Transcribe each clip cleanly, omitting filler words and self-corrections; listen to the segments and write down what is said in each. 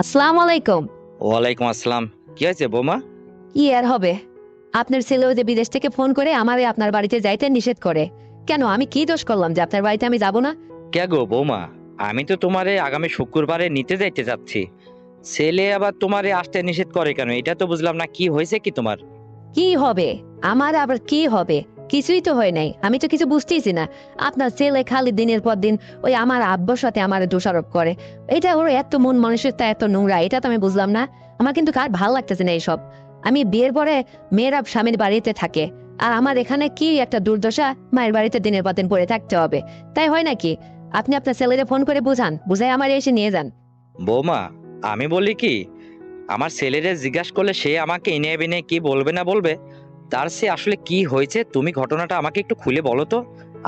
আসসালামু আলাইকুম। ওয়ালাইকুম আসসালাম। কি হয়েছে বৌমা? কি আর হবে, আপনার ছেলেও যে বিদেশ থেকে ফোন করে আমারে আপনার বাড়িতে যাইতে নিষেধ করে। কেন, আমি কি দোষ করলাম যে আপনার বাড়িতে আমি যাব না? কে গো বৌমা? আমি তো তোমারে আগামী শুক্রবারে নিতে যাইতে যাচ্ছি, ছেলে আবার তোমারে আসতে নিষেধ করে কেন? এটা তো বুঝলাম না, কি হয়েছে কি তোমার? কি হবে, আমার আবার কি হবে? কিছুই তো হয় নাই, আমি তো কিছু বুঝতেইছি না। আপনার ছেলে খালি দিনের পর দিন ওই আমার আব্বুর সাথে আমার দোষারোপ করে। এটা ওর এত মন মানসিকতা এত নোংরা, এটা তো আমি বুঝলাম না। আমার কিন্তু কার ভালো লাগতেছে না এইসব। আমি বিয়ের পরে মেয়েরা স্বামীর বাড়িতে থাকে, আর আমার এখানে কি একটা দুর্দশা, মায়ের বাড়িতে দিনের পর দিন পড়ে থাকতে হবে। তাই হয় নাকি? আপনি আপনার ছেলেরে ফোন করে বুঝান, বুঝাই আমার এসে নিয়ে যান। বৌমা, আমি বলি কি, আমার ছেলেরে জিজ্ঞাসা করলে সে আমাকে এনে বিনে কি বলবে না বলবে, তার সে আসলে কি হয়েছে তুমি ঘটনাটা আমাকে একটু খুলে বলো তো,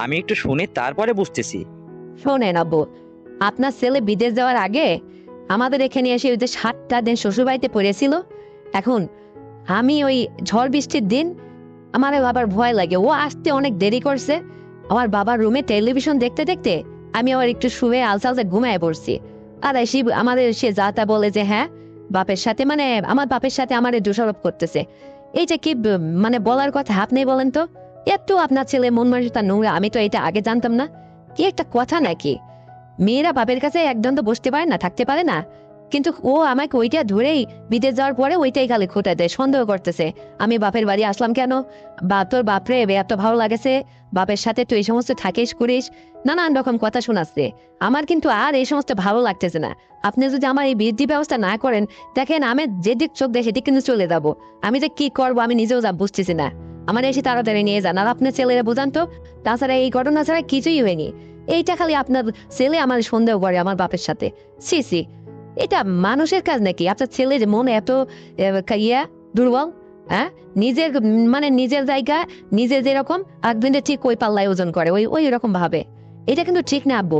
আমি একটু শুনি তারপরে বুঝতেছি। শোনেন আব্বু, আপনার ছেলে বিদেশ যাওয়ার আগে আমাদের এখানে এসে ওই যে 7টা দিন শ্বশুরবাড়িতে পড়েছিল। এখন আমি ওই ঝড় বৃষ্টির দিন আমার বাবার ভয় লাগে, ও আসতে অনেক দেরি করছে। আমার বাবার রুমে টেলিভিশন দেখতে দেখতে আমি আবার একটু শুয়ে আলসা আলসা ঘুমায় পড়ছি। আর এসে আমাদের সে যা তা বলে যে হ্যাঁ, বাপের সাথে মানে আমার বাপের সাথে আমার দোষারোপ করতেছে। এই যে কি মানে বলার কথা আপনি বলেন তো? এত আপনার ছেলে মন মানসিকতা নোংরা, আমি তো এটা আগে জানতাম না। কি একটা কথা নাকি, মেয়েরা বাপের কাছে একদম তো বসতে পারে না, থাকতে পারে না। কিন্তু ও আমাকে ওইটা ধরেই বিদেশ যাওয়ার পরে ওইটাই খালি খোঁটা দেয়, সন্দেহ করতেছে আমি বাপের বাড়ি আসলাম কেন, বা তোর বাপরে এত ভালো লাগেছে, বাপের সাথে তুই এই সমস্ত থাকিস করিস, নানান রকম কথা শোনাচ্ছে। আমার কিন্তু আর এই সমস্ত ভালো লাগতেছে না। আপনি যদি আমার এই বৃদ্ধি ব্যবস্থা না করেন, দেখেন আমি যেদিক চোখ দেখে সেদিক কিন্তু চলে যাবো। আমি যে কি করবো আমি নিজেও যা বুঝতেছি না। আমার এসে তাড়াতাড়ি নিয়ে যান, আর আপনার ছেলেরা বোঝান তো। তাছাড়া এই ঘটনা ছাড়া কিছুই হয়নি। এইটা খালি আপনার ছেলে আমার সন্দেহ করে আমার বাপের সাথে। সি সি, এটা মানুষের কাজ নাকি? আপনার ছেলের মন এত ইয়া দুর্বল? হ্যাঁ, নিজের মানে নিজের জায়গা নিজে যেরকম আরেকজনের ঠিক ওই পাল্লায় ওজন করে, ওই ওই রকম ভাবে। এটা কিন্তু ঠিক না আব্বু।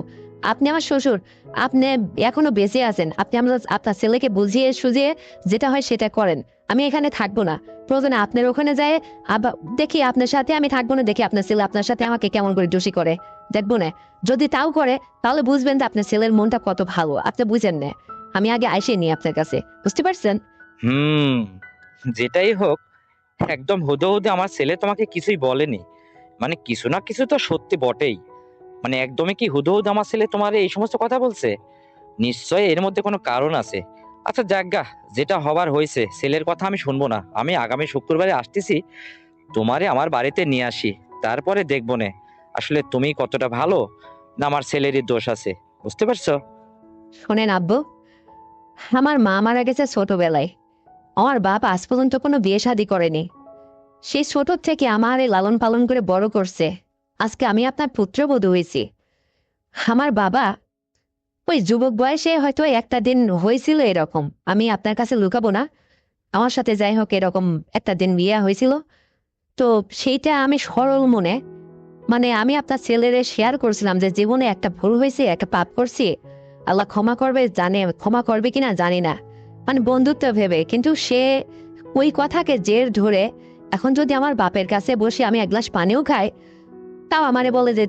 আপনি আমার শ্বশুর, আপনি এখনো বেঁচে আছেন, আপনি আমরা আপনার ছেলেকে বুঝিয়ে সুঝিয়ে যেটা হয় সেটা করেন। আমি এখানে থাকবো না, প্রয়োজনে আপনার ওখানে যায়। আবার দেখি আপনার সাথে আমি থাকবো না, দেখি আপনার ছেলে আপনার সাথে আমাকে কেমন করে দোষী করে, দেখবো না। যদি তাও করে তাহলে বুঝবেন যে আপনার ছেলের মনটা কত ভালো, আপনি বুঝেন না। আমি আগে আইসে নি আপনার কাছে, বুঝতে পারছেন? হুম, যেটাই হোক, একদম হুদো হুদে আমার ছেলে তোমাকে কিছুই বলেনি, মানে কিছু না কিছু তো সত্যি বটেই। মানে একদমই কি হুদো হুদো আমার ছেলে তোমার এই সমস্ত কথা বলছে? নিশ্চয়ই এর মধ্যে কোনো কারণ আছে। আচ্ছা যাজ্ঞা, যেটা হবার হয়েছে, ছেলের কথা আমি শুনবো না। আমি আগামী শুক্রবারে আসতেছি, তোমারে আমার বাড়িতে নিয়ে আসি, তারপরে দেখবো নে আসলে তুমি কতটা ভালো, না আমার ছেলেরই দোষ আছে। বুঝতে পারছো? শোনেন আব্বু, আমার মা মারা গেছে ছোটবেলায়। আমার বাপ আজ পর্যন্ত কোনো বিয়ে শাদী করেনি। সেই ছোট থেকে আমার এই লালন পালন করে বড় করছে। আজকে আমি আপনার পুত্রবধূ হয়েছি। আমার বাবা ওই যুবক বয়সে হয়তো একটা দিন হয়েছিল এরকম, আমি আপনার কাছে লুকাবো না। আমার সাথে যাই হোক এরকম একটা দিন বিয়ে হয়েছিল। তো সেইটা আমি সরল মনে, মানে আমি আপনার ছেলেরে শেয়ার করছিলাম যে জীবনে একটা ভুল হয়েছে, একটা পাপ করছি, আল্লাহ ক্ষমা করবে, জানে ক্ষমা করবে কিনা জানি না, মানে বন্ধুত্ব ভেবে। কিন্তু সে ওই কথাকে জের ধরে এখন যদি আমার বাপের কাছে বসে আমি এক গ্লাস পানিও খাই, তাও আমারে বলে যে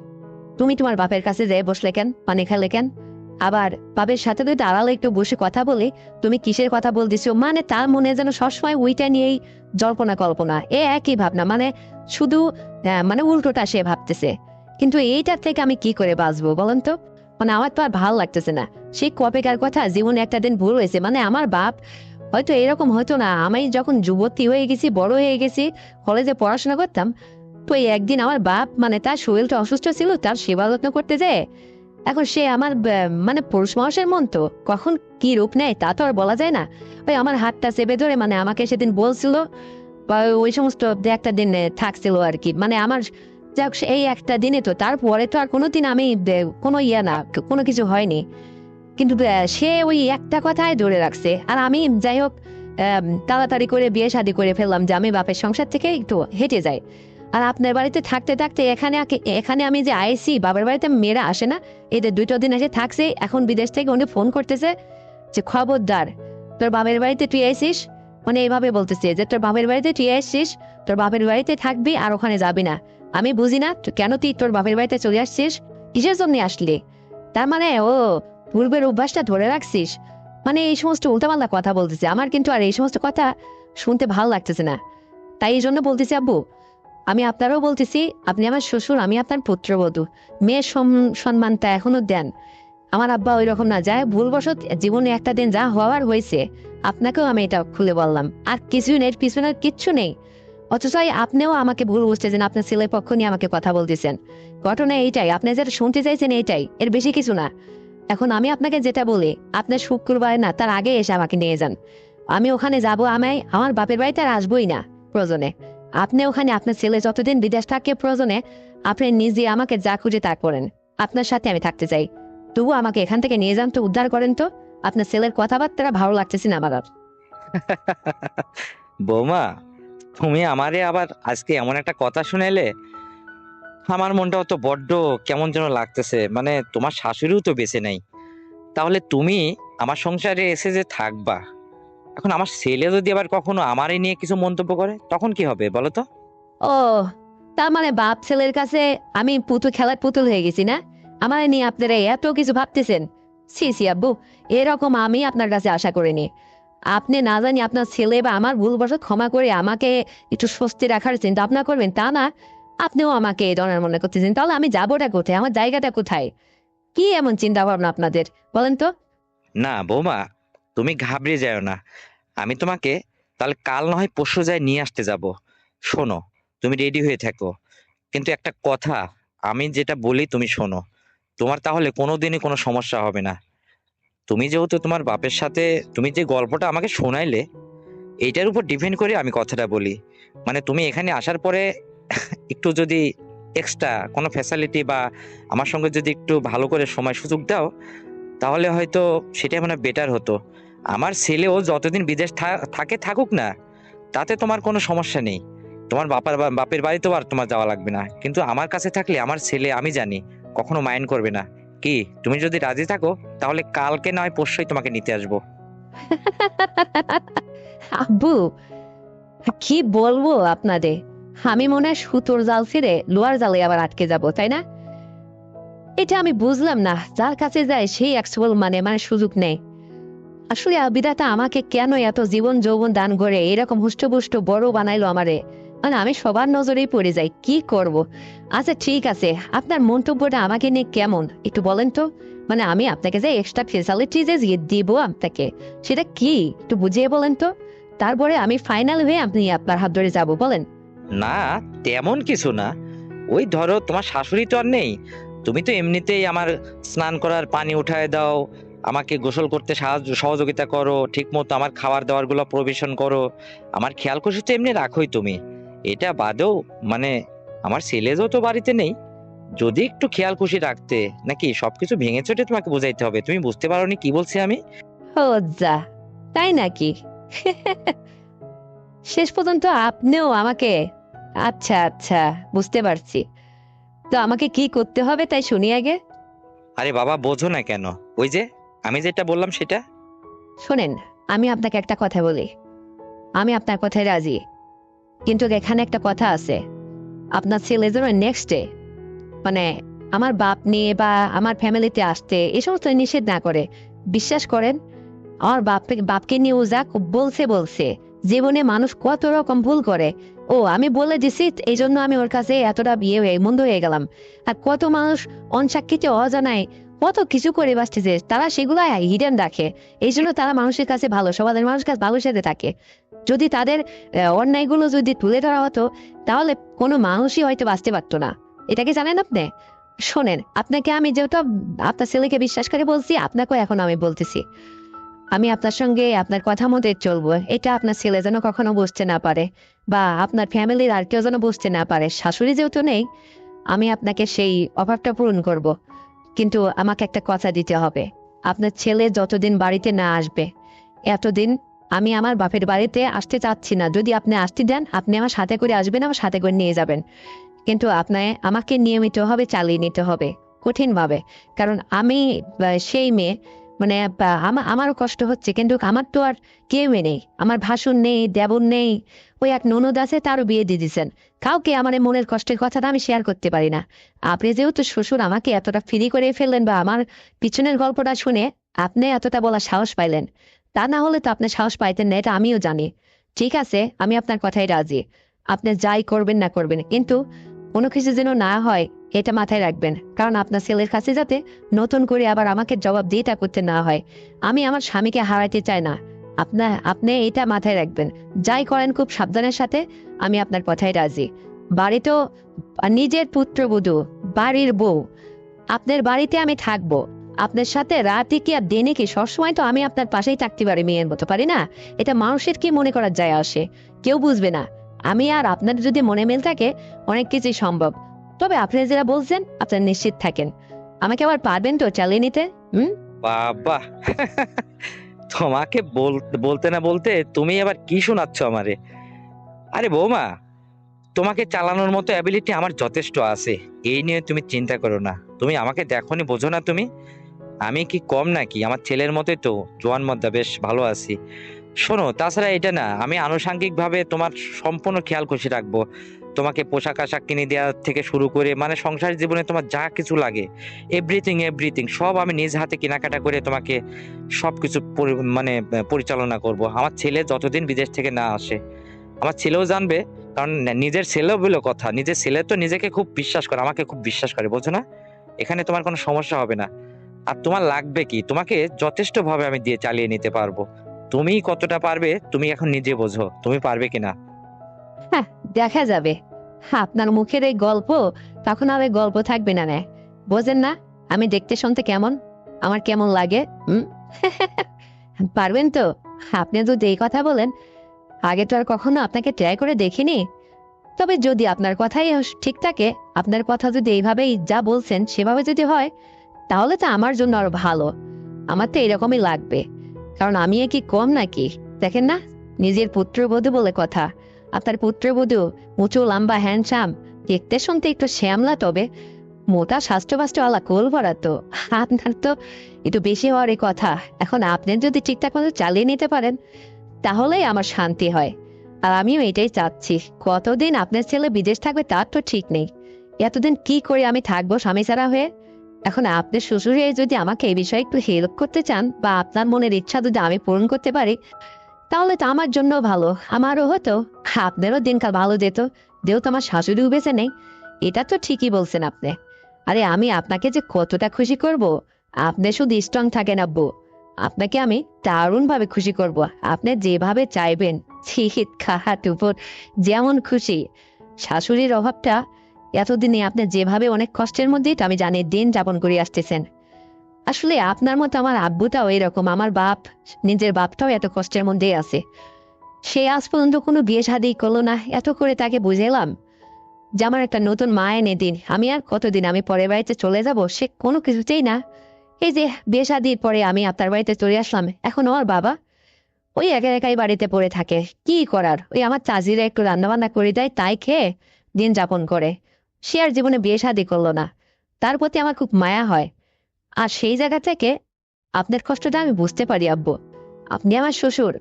তুমি তোমার বাপের কাছে যেয়ে বসলে কেন, পানি খেলে কেন? আবার বাপের সাথে যদি আড়ালে একটু বসে কথা বলি, তুমি কিসের কথা বলতেছো, মানে তার মনে যেন সবসময় ওইটা নিয়েই জল্পনা কল্পনা, এ একই ভাবনা, মানে শুধু মানে উল্টোটা সে ভাবতেছে। কিন্তু এইটার থেকে আমি কি করে বাঁচবো বলেন তো? মানে আমার তো আর ভালো লাগতেছে না। সেই কবেকার কথা, জীবনে একটা দিন ভুল হয়েছে, মানে আমার বাপ হয়তো এরকম হয়তো না। আমি যখন যুবতী হয়ে গেছি, বড় হয়ে গেছি, কলেজে পড়াশোনা করতাম, তো এই একদিন আমার বাপ মানে তার শরীরটা অসুস্থ ছিল, তার সেবা যত্ন করতে যায়। এখন সে আমার মানে পুরুষ মানুষের মন তো, কখন কি রূপ নেয় তা তো আর বলা যায় না। ওই আমার হাতটা চেপে ধরে মানে আমাকে সেদিন বলছিল, বা ওই সমস্ত একটা দিন থাকছিল আর কি, মানে আমার যাক এই একটা দিনে, তো তারপরে তো আর কোনোদিন আমি কোনো ইয়া না, কোনো কিছু হয়নি। কিন্তু সে ওই একটা কথাই ধরে রাখছে। আর আমি যাই হোক তাড়াতাড়ি করে বিয়ে শাদী করে ফেললাম যে আমি বাপের সংসার থেকে একটু হেঁটে যাই। আর আপনার বাড়িতে থাকতে থাকতে এখানে এখানে আমি যে আইসি, বাবার বাড়িতে মেয়েরা আসে না, এদের 2টা দিন এসে থাকছে, এখন বিদেশ থেকে উনি ফোন করতেছে যে খবরদার, তোর বাপের বাড়িতে তুই আইসিস, মানে এইভাবে বলতেছে যে তোর বাপের বাড়িতে তুই আসছিস, তোর বাপের বাড়িতে থাকবি আর ওখানে যাবি না। আমি বুঝি না কেন তুই তোর বাপের বাড়িতে চলে আসছিস, কিসের জন্য আসলি? তার মানে ও পূর্বের অভ্যাসটা ধরে রাখছিস? মানে এই সমস্ত উল্টাপাল্টা কথা বলতেছে, আমার কিন্তু আর এই সমস্ত কথা শুনতে ভালো লাগতেছে না। তাই এই জন্য বলতেছি আব্বু, আমি আপনারও বলতেছি, আপনি আমার শ্বশুর, আমি আপনার পুত্রবধূ। মেয়ের সম্মানটা এখনো দেন। আমার আব্বা ওই রকম না, যায় ভুলবশত জীবনে একটা দিন যা হওয়ার হয়েছে, আপনাকেও আমি এটা খুলে বললাম, আর কিছুই নেই, এর পিছনে আর কিচ্ছু নেই। অথচ আপনিও আমাকে ভুল বুঝতেছেন, আপনার ছেলের পক্ষ নিয়ে আমাকে কথা বলতেছেন। ঘটনা এইটাই, আপনি যেটা শুনতে চাইছেন এইটাই, এর বেশি কিছু না। এখন আমি আপনাকে যেটা বলি, আপনার শুক্রবার না, তার আগে এসে আমাকে নিয়ে যান। আমি ওখানে যাব, আমি আমার বাপের বাড়িতে আর আসবোই না প্রয়োজনে। আপনি ওখানে আপনার ছেলে যতদিন বিদেশ থাকে প্রয়োজনে আপনি নিজে আমাকে যা খুঁজে তা করেন, আপনার সাথে আমি থাকতে চাই। তবু আমাকে এখান থেকে নিয়ে যান তো, উদ্ধার করেন তো। আপনার ছেলের কথাবার্তা ভালো লাগতেছে না আমার আর। বৌমা, তুমি আমারে আবার আজকে এমন একটা কথা শুনাইলে, আমার মনটাও তো বড্ড কেমন যেন লাগতেছে। মানে তোমার শাশুড়িও তো বেঁচে নাই, তাহলে তুমি আমার সংসারে এসে যে থাকবা, এখন আমার ছেলে যদি আবার কখনো আমারই নিয়ে কিছু মন্তব্য করে, তখন কি হবে বলো তো? ও, তার মানে বাপ ছেলের কাছে আমি পুতুল, খেলার পুতুল হয়ে গেছি না? আমার নিয়ে আপনারা এত কিছু ভাবতেছেন? সি সি আব্বু, এরকম আমি আপনার কাছে আশা করিনি। আপনি না জানি আপনার ছেলে বা আমার ভুলবশত ক্ষমা করে আমাকে একটু স্বস্তি রাখার চিন্তা ভাবনা করবেন, তা না। আপনিও আমাকে এই ধরনের মনে করতেছেন, তাহলে আমি যাবোটা কোথায়, আমার জায়গাটা কোথায়? কি এমন চিন্তা ভাবনা আপনাদের, বলেন তো? না বৌমা, তুমি ঘাবড়ে যাও না। আমি তোমাকে তাহলে কাল না হয় পরশু যাই নিয়ে আসতে যাব। শোনো, তুমি রেডি হয়ে থাকো। কিন্তু একটা কথা, আমি যেটা বলি তুমি শোনো। তোমার তাহলে কোনোদিনই কোনো সমস্যা হবে না। তুমি যেহেতু তোমার বাপের সাথে, তুমি যে গল্পটা আমাকে শোনাইলে, এইটার উপর ডিপেন্ড করে আমি কথাটা বলি। মানে তুমি এখানে আসার পরে একটু যদি এক্সট্রা কোনো ফ্যাসিলিটি বা আমার সঙ্গে যদি একটু ভালো করে সময় সুযোগ দাও, তাহলে হয়তো সেটাই মানে বেটার হতো। আমার ছেলেও যতদিন বিদেশ থাকে থাকুক না, তাতে তোমার কোনো সমস্যা নেই। তোমার বাপের বাড়িতেও আর তোমার যাওয়া লাগবে না। কিন্তু আমার কাছে থাকলে আমার ছেলে, আমি জানি, কখনো মাইন্ড করবে না। কি, তুমি যদি রাজি থাকো, তাহলে কালকে নয় পরশুই তোমাকে নিতে আসবো। আব্বু, কি বলবো আপনাদের, আমি মনে হয় সুতোর জাল ছিঁড়ে লোহার জালে আবার আটকে যাব, তাই না? এটা আমি বুঝলাম না, যার কাছে যায় সেই অ্যাকচুয়াল মানে মানে সুযোগ নেই। আসলে বিধাতা আমাকে কেন এত জীবন যৌবন দান করে এরকম হুষ্টপুষ্ট বড় বানাইলো আমারে, মানে আমি সবার নজরেই পড়ে যাই, কি করব। আচ্ছা ঠিক আছে, আপনার মন্তব্যটা আমাকে নিয়ে কেমন একটু বলেন তো। মানে আমি আপনাকে যে এক্সট্রা ফেসিলিটিজ দিব আপনাকে, সেটা কি একটু বুঝিয়ে বলেন তো। তারপরে আমি ফাইনাল হয়ে আপনি আপনার হাত ধরে যাব, বলেন। না, তেমন কিছু না। ওই ধরো, তোমার শাশুড়ি তো আর নেই। তুমি তো এমনিতেই আমার স্নান করার পানি উঠায় দাও, আমাকে গোসল করতে সহযোগিতা করো, ঠিক মতো আমার খাবার দাবার গুলো পরিবেশন করো, আমার খেয়াল খুশি তো এমনি রাখোই তুমি। এটা বাদেও মানে আমার ছেলে তো বাড়িতে নেই, যদি একটু খেয়াল খুশি রাখতে। নাকি সবকিছু ভেঙে চটে তোমাকে বোঝাইতে হবে? তুমি বুঝতে পারোনি কি বলছি আমি? ও যা, তাই নাকি? শেষ পর্যন্ত আপনিও আমাকে, আচ্ছা আচ্ছা, বুঝতে পারছি। তো আমাকে কি করতে হবে তাই শুনি আগে। আরে বাবা, বোঝো না কেন? ওই যে আমি যেটা বললাম সেটা। শোনেন, আমি আপনাকে একটা কথা বলি, আমি আপনার কথায় রাজি, কিন্তু এখানে একটা কথা আছে। আপনার ছেলে যেন নেক্সট ডে মানে আমার বাপ নিয়ে বা আমার ফ্যামিলিতে আসতে এই সমস্ত নিষেধ না করে। বিশ্বাস করেন, আমার বাপকে নিয়ে ও যা বলছে বলছে, জীবনে মানুষ কত রকম ভুল করে। ও আমি বলে দিছি, এই জন্য আমি ওর কাছে এতটা বিয়ে হয়ে মন্দ হয়ে গেলাম। আর কত মানুষ অনসাক্ষিতে অজানায় কত কিছু করে বাঁচতেছে, তারা সেগুলো হিডেন রাখে। এই জন্য তারা মানুষের কাছে ভালো, সমাজের মানুষের কাছে ভালো সাথে থাকে। যদি তাদের অন্যায়গুলো যদি তুলে ধরা হতো, তাহলে কোনো মানুষই হয়তো বাঁচতে পারতো না। এটা কি জানেন আপনি? শোনেন, আপনাকে আমি যেহেতু আপনার ছেলেকে বিশ্বাস করে বলছি, আপনাকেও এখন আমি বলতেছি, আমি আপনার সঙ্গে আপনার কথা মতো চলবো। এটা আপনার ছেলে যেন কখনো বুঝতে না পারে, বা আপনার ফ্যামিলির আর কেউ যেন বুঝতে না পারে। শাশুড়ি যেহেতু নেই, আমি আপনাকে সেই অভাবটা পূরণ করব। কিন্তু আমাকে একটা কথা দিতে হবে, আপনার ছেলে যতদিন বাড়িতে না আসবে, এতদিন আমি আমার বাপের বাড়িতে আসতে চাচ্ছি না। যদি আপনি আসতে দেন, আপনি আমার সাথে করে আসবেন, আমার সাথে করে নিয়ে যাবেন। কিন্তু আপনার আমাকে নিয়মিত ভাবে চালিয়ে নিতে হবে, কঠিন ভাবে। কারণ আমি সেই মেয়ে, মানে আমারও কষ্ট হচ্ছে, কিন্তু আমার তো আর কেউই নেই, আমার ভাসুর নেই, দেবর নেই, ওই এক ননদ আছে, তারও বিয়ে দিয়ে দিছেন। কাউকে আমার এই মনের কষ্টের কথাটা আমি শেয়ার করতে পারি না। আপনি যেহেতু শ্বশুর আমাকে এতটা ফ্রি করে ফেললেন, বা আমার পিছনের গল্পটা শুনে আপনি এতটা বলার সাহস পাইলেন, তা না হলে তো আপনি সাহস পাইতেন না, এটা আমিও জানি। ঠিক আছে, আমি আপনার কথাই রাজি। আপনি যাই করবেন না করবেন, কিন্তু কোনো কিছু যেন না হয় এটা মাথায় রাখবেন, কারণ আপনার ছেলের কাছে যাতে নতুন করে আবার আমাকে জবাব দিয়ে তা করতে না হয়। আমি আমার স্বামীকে হারাইতে চাই না। আপনি এটা মাথায় রাখবেন। যাই করেন খুব সাবধানের সাথে। আমি আপনার কথাই রাজি। বাড়ি তো নিজের পুত্রবধূ, বাড়ির বউ। আপনার বাড়িতে আমি থাকবো। আপনার সাথে রাতে কি আর দিনে কি সবসময় তো আমি আপনার পাশেই থাকতে পারি, মেয়ের মতো পারি না? এটা মানুষের কি মনে করার যায় আসে? কেউ বুঝবে না। আমি আর আপনার যদি মনে মিল থাকে, অনেক কিছুই সম্ভব। তবে আপনি যেটা বলছেন, আপনার নিশ্চিত থাকেন। আমাকে আবার পারবেন তো চালিয়ে নিতে? হুম। বাবা, তোমাকে বলতে না বলতে তুমি আবার কি শোনাচ্ছ আমারে? আরে বৌমা, তোমাকে চালানোর মতো অ্যাবিলিটি আমার যথেষ্ট আছে। এই নিয়ে তুমি চিন্তা করো না। তুমি আমাকে দেখোনি, বোঝো না তুমি? আমি কি কম নাকি? আমার ছেলের মতোই তো জোয়ান মধ্যে বেশ ভালো আছি। শোনো, তাছাড়া এটা না, আমি আনুষাঙ্গিক ভাবে তোমার সম্পূর্ণ খেয়াল খুশি রাখবো। তোমাকে পোশাক আশাক কিনে দেওয়া থেকে শুরু করে মানে সংসার জীবনে তোমার যা কিছু লাগে, এভরিথিং এভরিথিং সব আমি নিজ হাতে কেনাকাটা করে তোমাকে সবকিছু পরিচালনা করব। আমার ছেলে যতদিন বিদেশ থেকে না আসে, আমার ছেলেও জানবে। কারণ নিজের ছেলেও বলে কথা, নিজের ছেলে তো নিজেকে খুব বিশ্বাস করে, আমাকে খুব বিশ্বাস করে, বোঝো না? এখানে তোমার কোনো সমস্যা হবে না। আর তোমার লাগবে কি? তোমাকে যথেষ্ট ভাবে আমি দিয়ে চালিয়ে নিতে পারবো। তুমি কতটা পারবে তুমি এখন নিজে বোঝো, তুমি পারবে কিনা। হ্যাঁ, দেখা যাবে। হ্যাঁ, আপনার মুখের এই গল্প তখন আর এই গল্প থাকবে না। না, বোঝেন না আমি দেখতে শুনতে কেমন, আমার কেমন লাগে? হুম। পারবেন তো? আপনি যদি এই কথা বলেন, আগে তো আর কখনো আপনাকে ট্রাই করে দেখিনি। তবে যদি আপনার কথাই ঠিক থাকে, আপনার কথা যদি এইভাবেই যা বলছেন সেভাবে যদি হয়, তাহলে তো আমার জন্য আরো ভালো। আমার তো এরকমই লাগবে। কারণ আমি কি কম নাকি? দেখেন না, নিজের পুত্রবধূ বলে কথা। আপনার পুত্রবধূ উঁচু লম্বা হ্যান্ডসাম, দেখতে শুনতে একটু শ্যামলা, তবে মোটা স্বাস্থ্যবাস্থ্যওয়ালা কোল ভরা তো। আপনার তো একটু বেশি হওয়ারই কথা। এখন আপনি যদি ঠিকঠাক মতো চালিয়ে নিতে পারেন, তাহলেই আমার শান্তি হয়। আর আমিও এটাই চাচ্ছি। কতদিন আপনার ছেলে বিদেশ থাকবে তার তো ঠিক নেই। এতদিন কি করে আমি থাকবো স্বামী ছাড়া হয়ে? এখন আপনার শ্বশুর হয়ে যদি আমাকে এই বিষয়ে একটু হেল্প করতে চান, বা আপনার মনের ইচ্ছা যদি আমি পূরণ করতে পারি, তাহলে তো আমার জন্য ভালো, আমারও হতো। আপনারও দিনকাল ভালো যেত। যেহেতু আমার শাশুড়িও বেঁচে নেই। এটা তো ঠিকই বলছেন আপনি। আরে আমি আপনাকে যে কতটা খুশি করব! আপনি শুধু স্ট্রং থাকেন আব্বু। আপনাকে আমি দারুণ ভাবে খুশি করব। আপনি যেভাবে চাইবেন, শীত খাহাট উপর যেমন খুশি। শাশুড়ির অভাবটা এতদিনে আপনি যেভাবে অনেক কষ্টের মধ্যেই তো আমি জানি দিন যাপন করে আসতেছেন। আসলে আপনার মতো আমার আব্বুটাও এরকম। আমার বাপ, নিজের বাপটাও এত কষ্টের মধ্যেই আছে। সে আজ পর্যন্ত কোনো বিয়ে শাদী করলো না। এত করে তাকে বুঝালাম যে আমার একটা নতুন মা এনে দিন। আমি আর কতদিন আমি পরের বাড়িতে চলে যাব? সে কোনো কিছুতেই না। এই যে বিয়ে শাদীর পরে আমি আপনার বাড়িতে চলে আসলাম, এখন ওর বাবা ওই একা একাই বাড়িতে পড়ে থাকে। কি করার, ওই আমার চাজিরা একটু রান্না বান্না করে দেয়, তাই খেয়ে দিন যাপন করে। সে আর জীবনে বিয়ে শাদী করলো না। তার প্রতি আমার খুব মায়া হয়। আর সেই জায়গা থেকে আপনার কষ্টটা আমি বুঝতে পারি আব্বু। আপনি আমার শ্বশুর।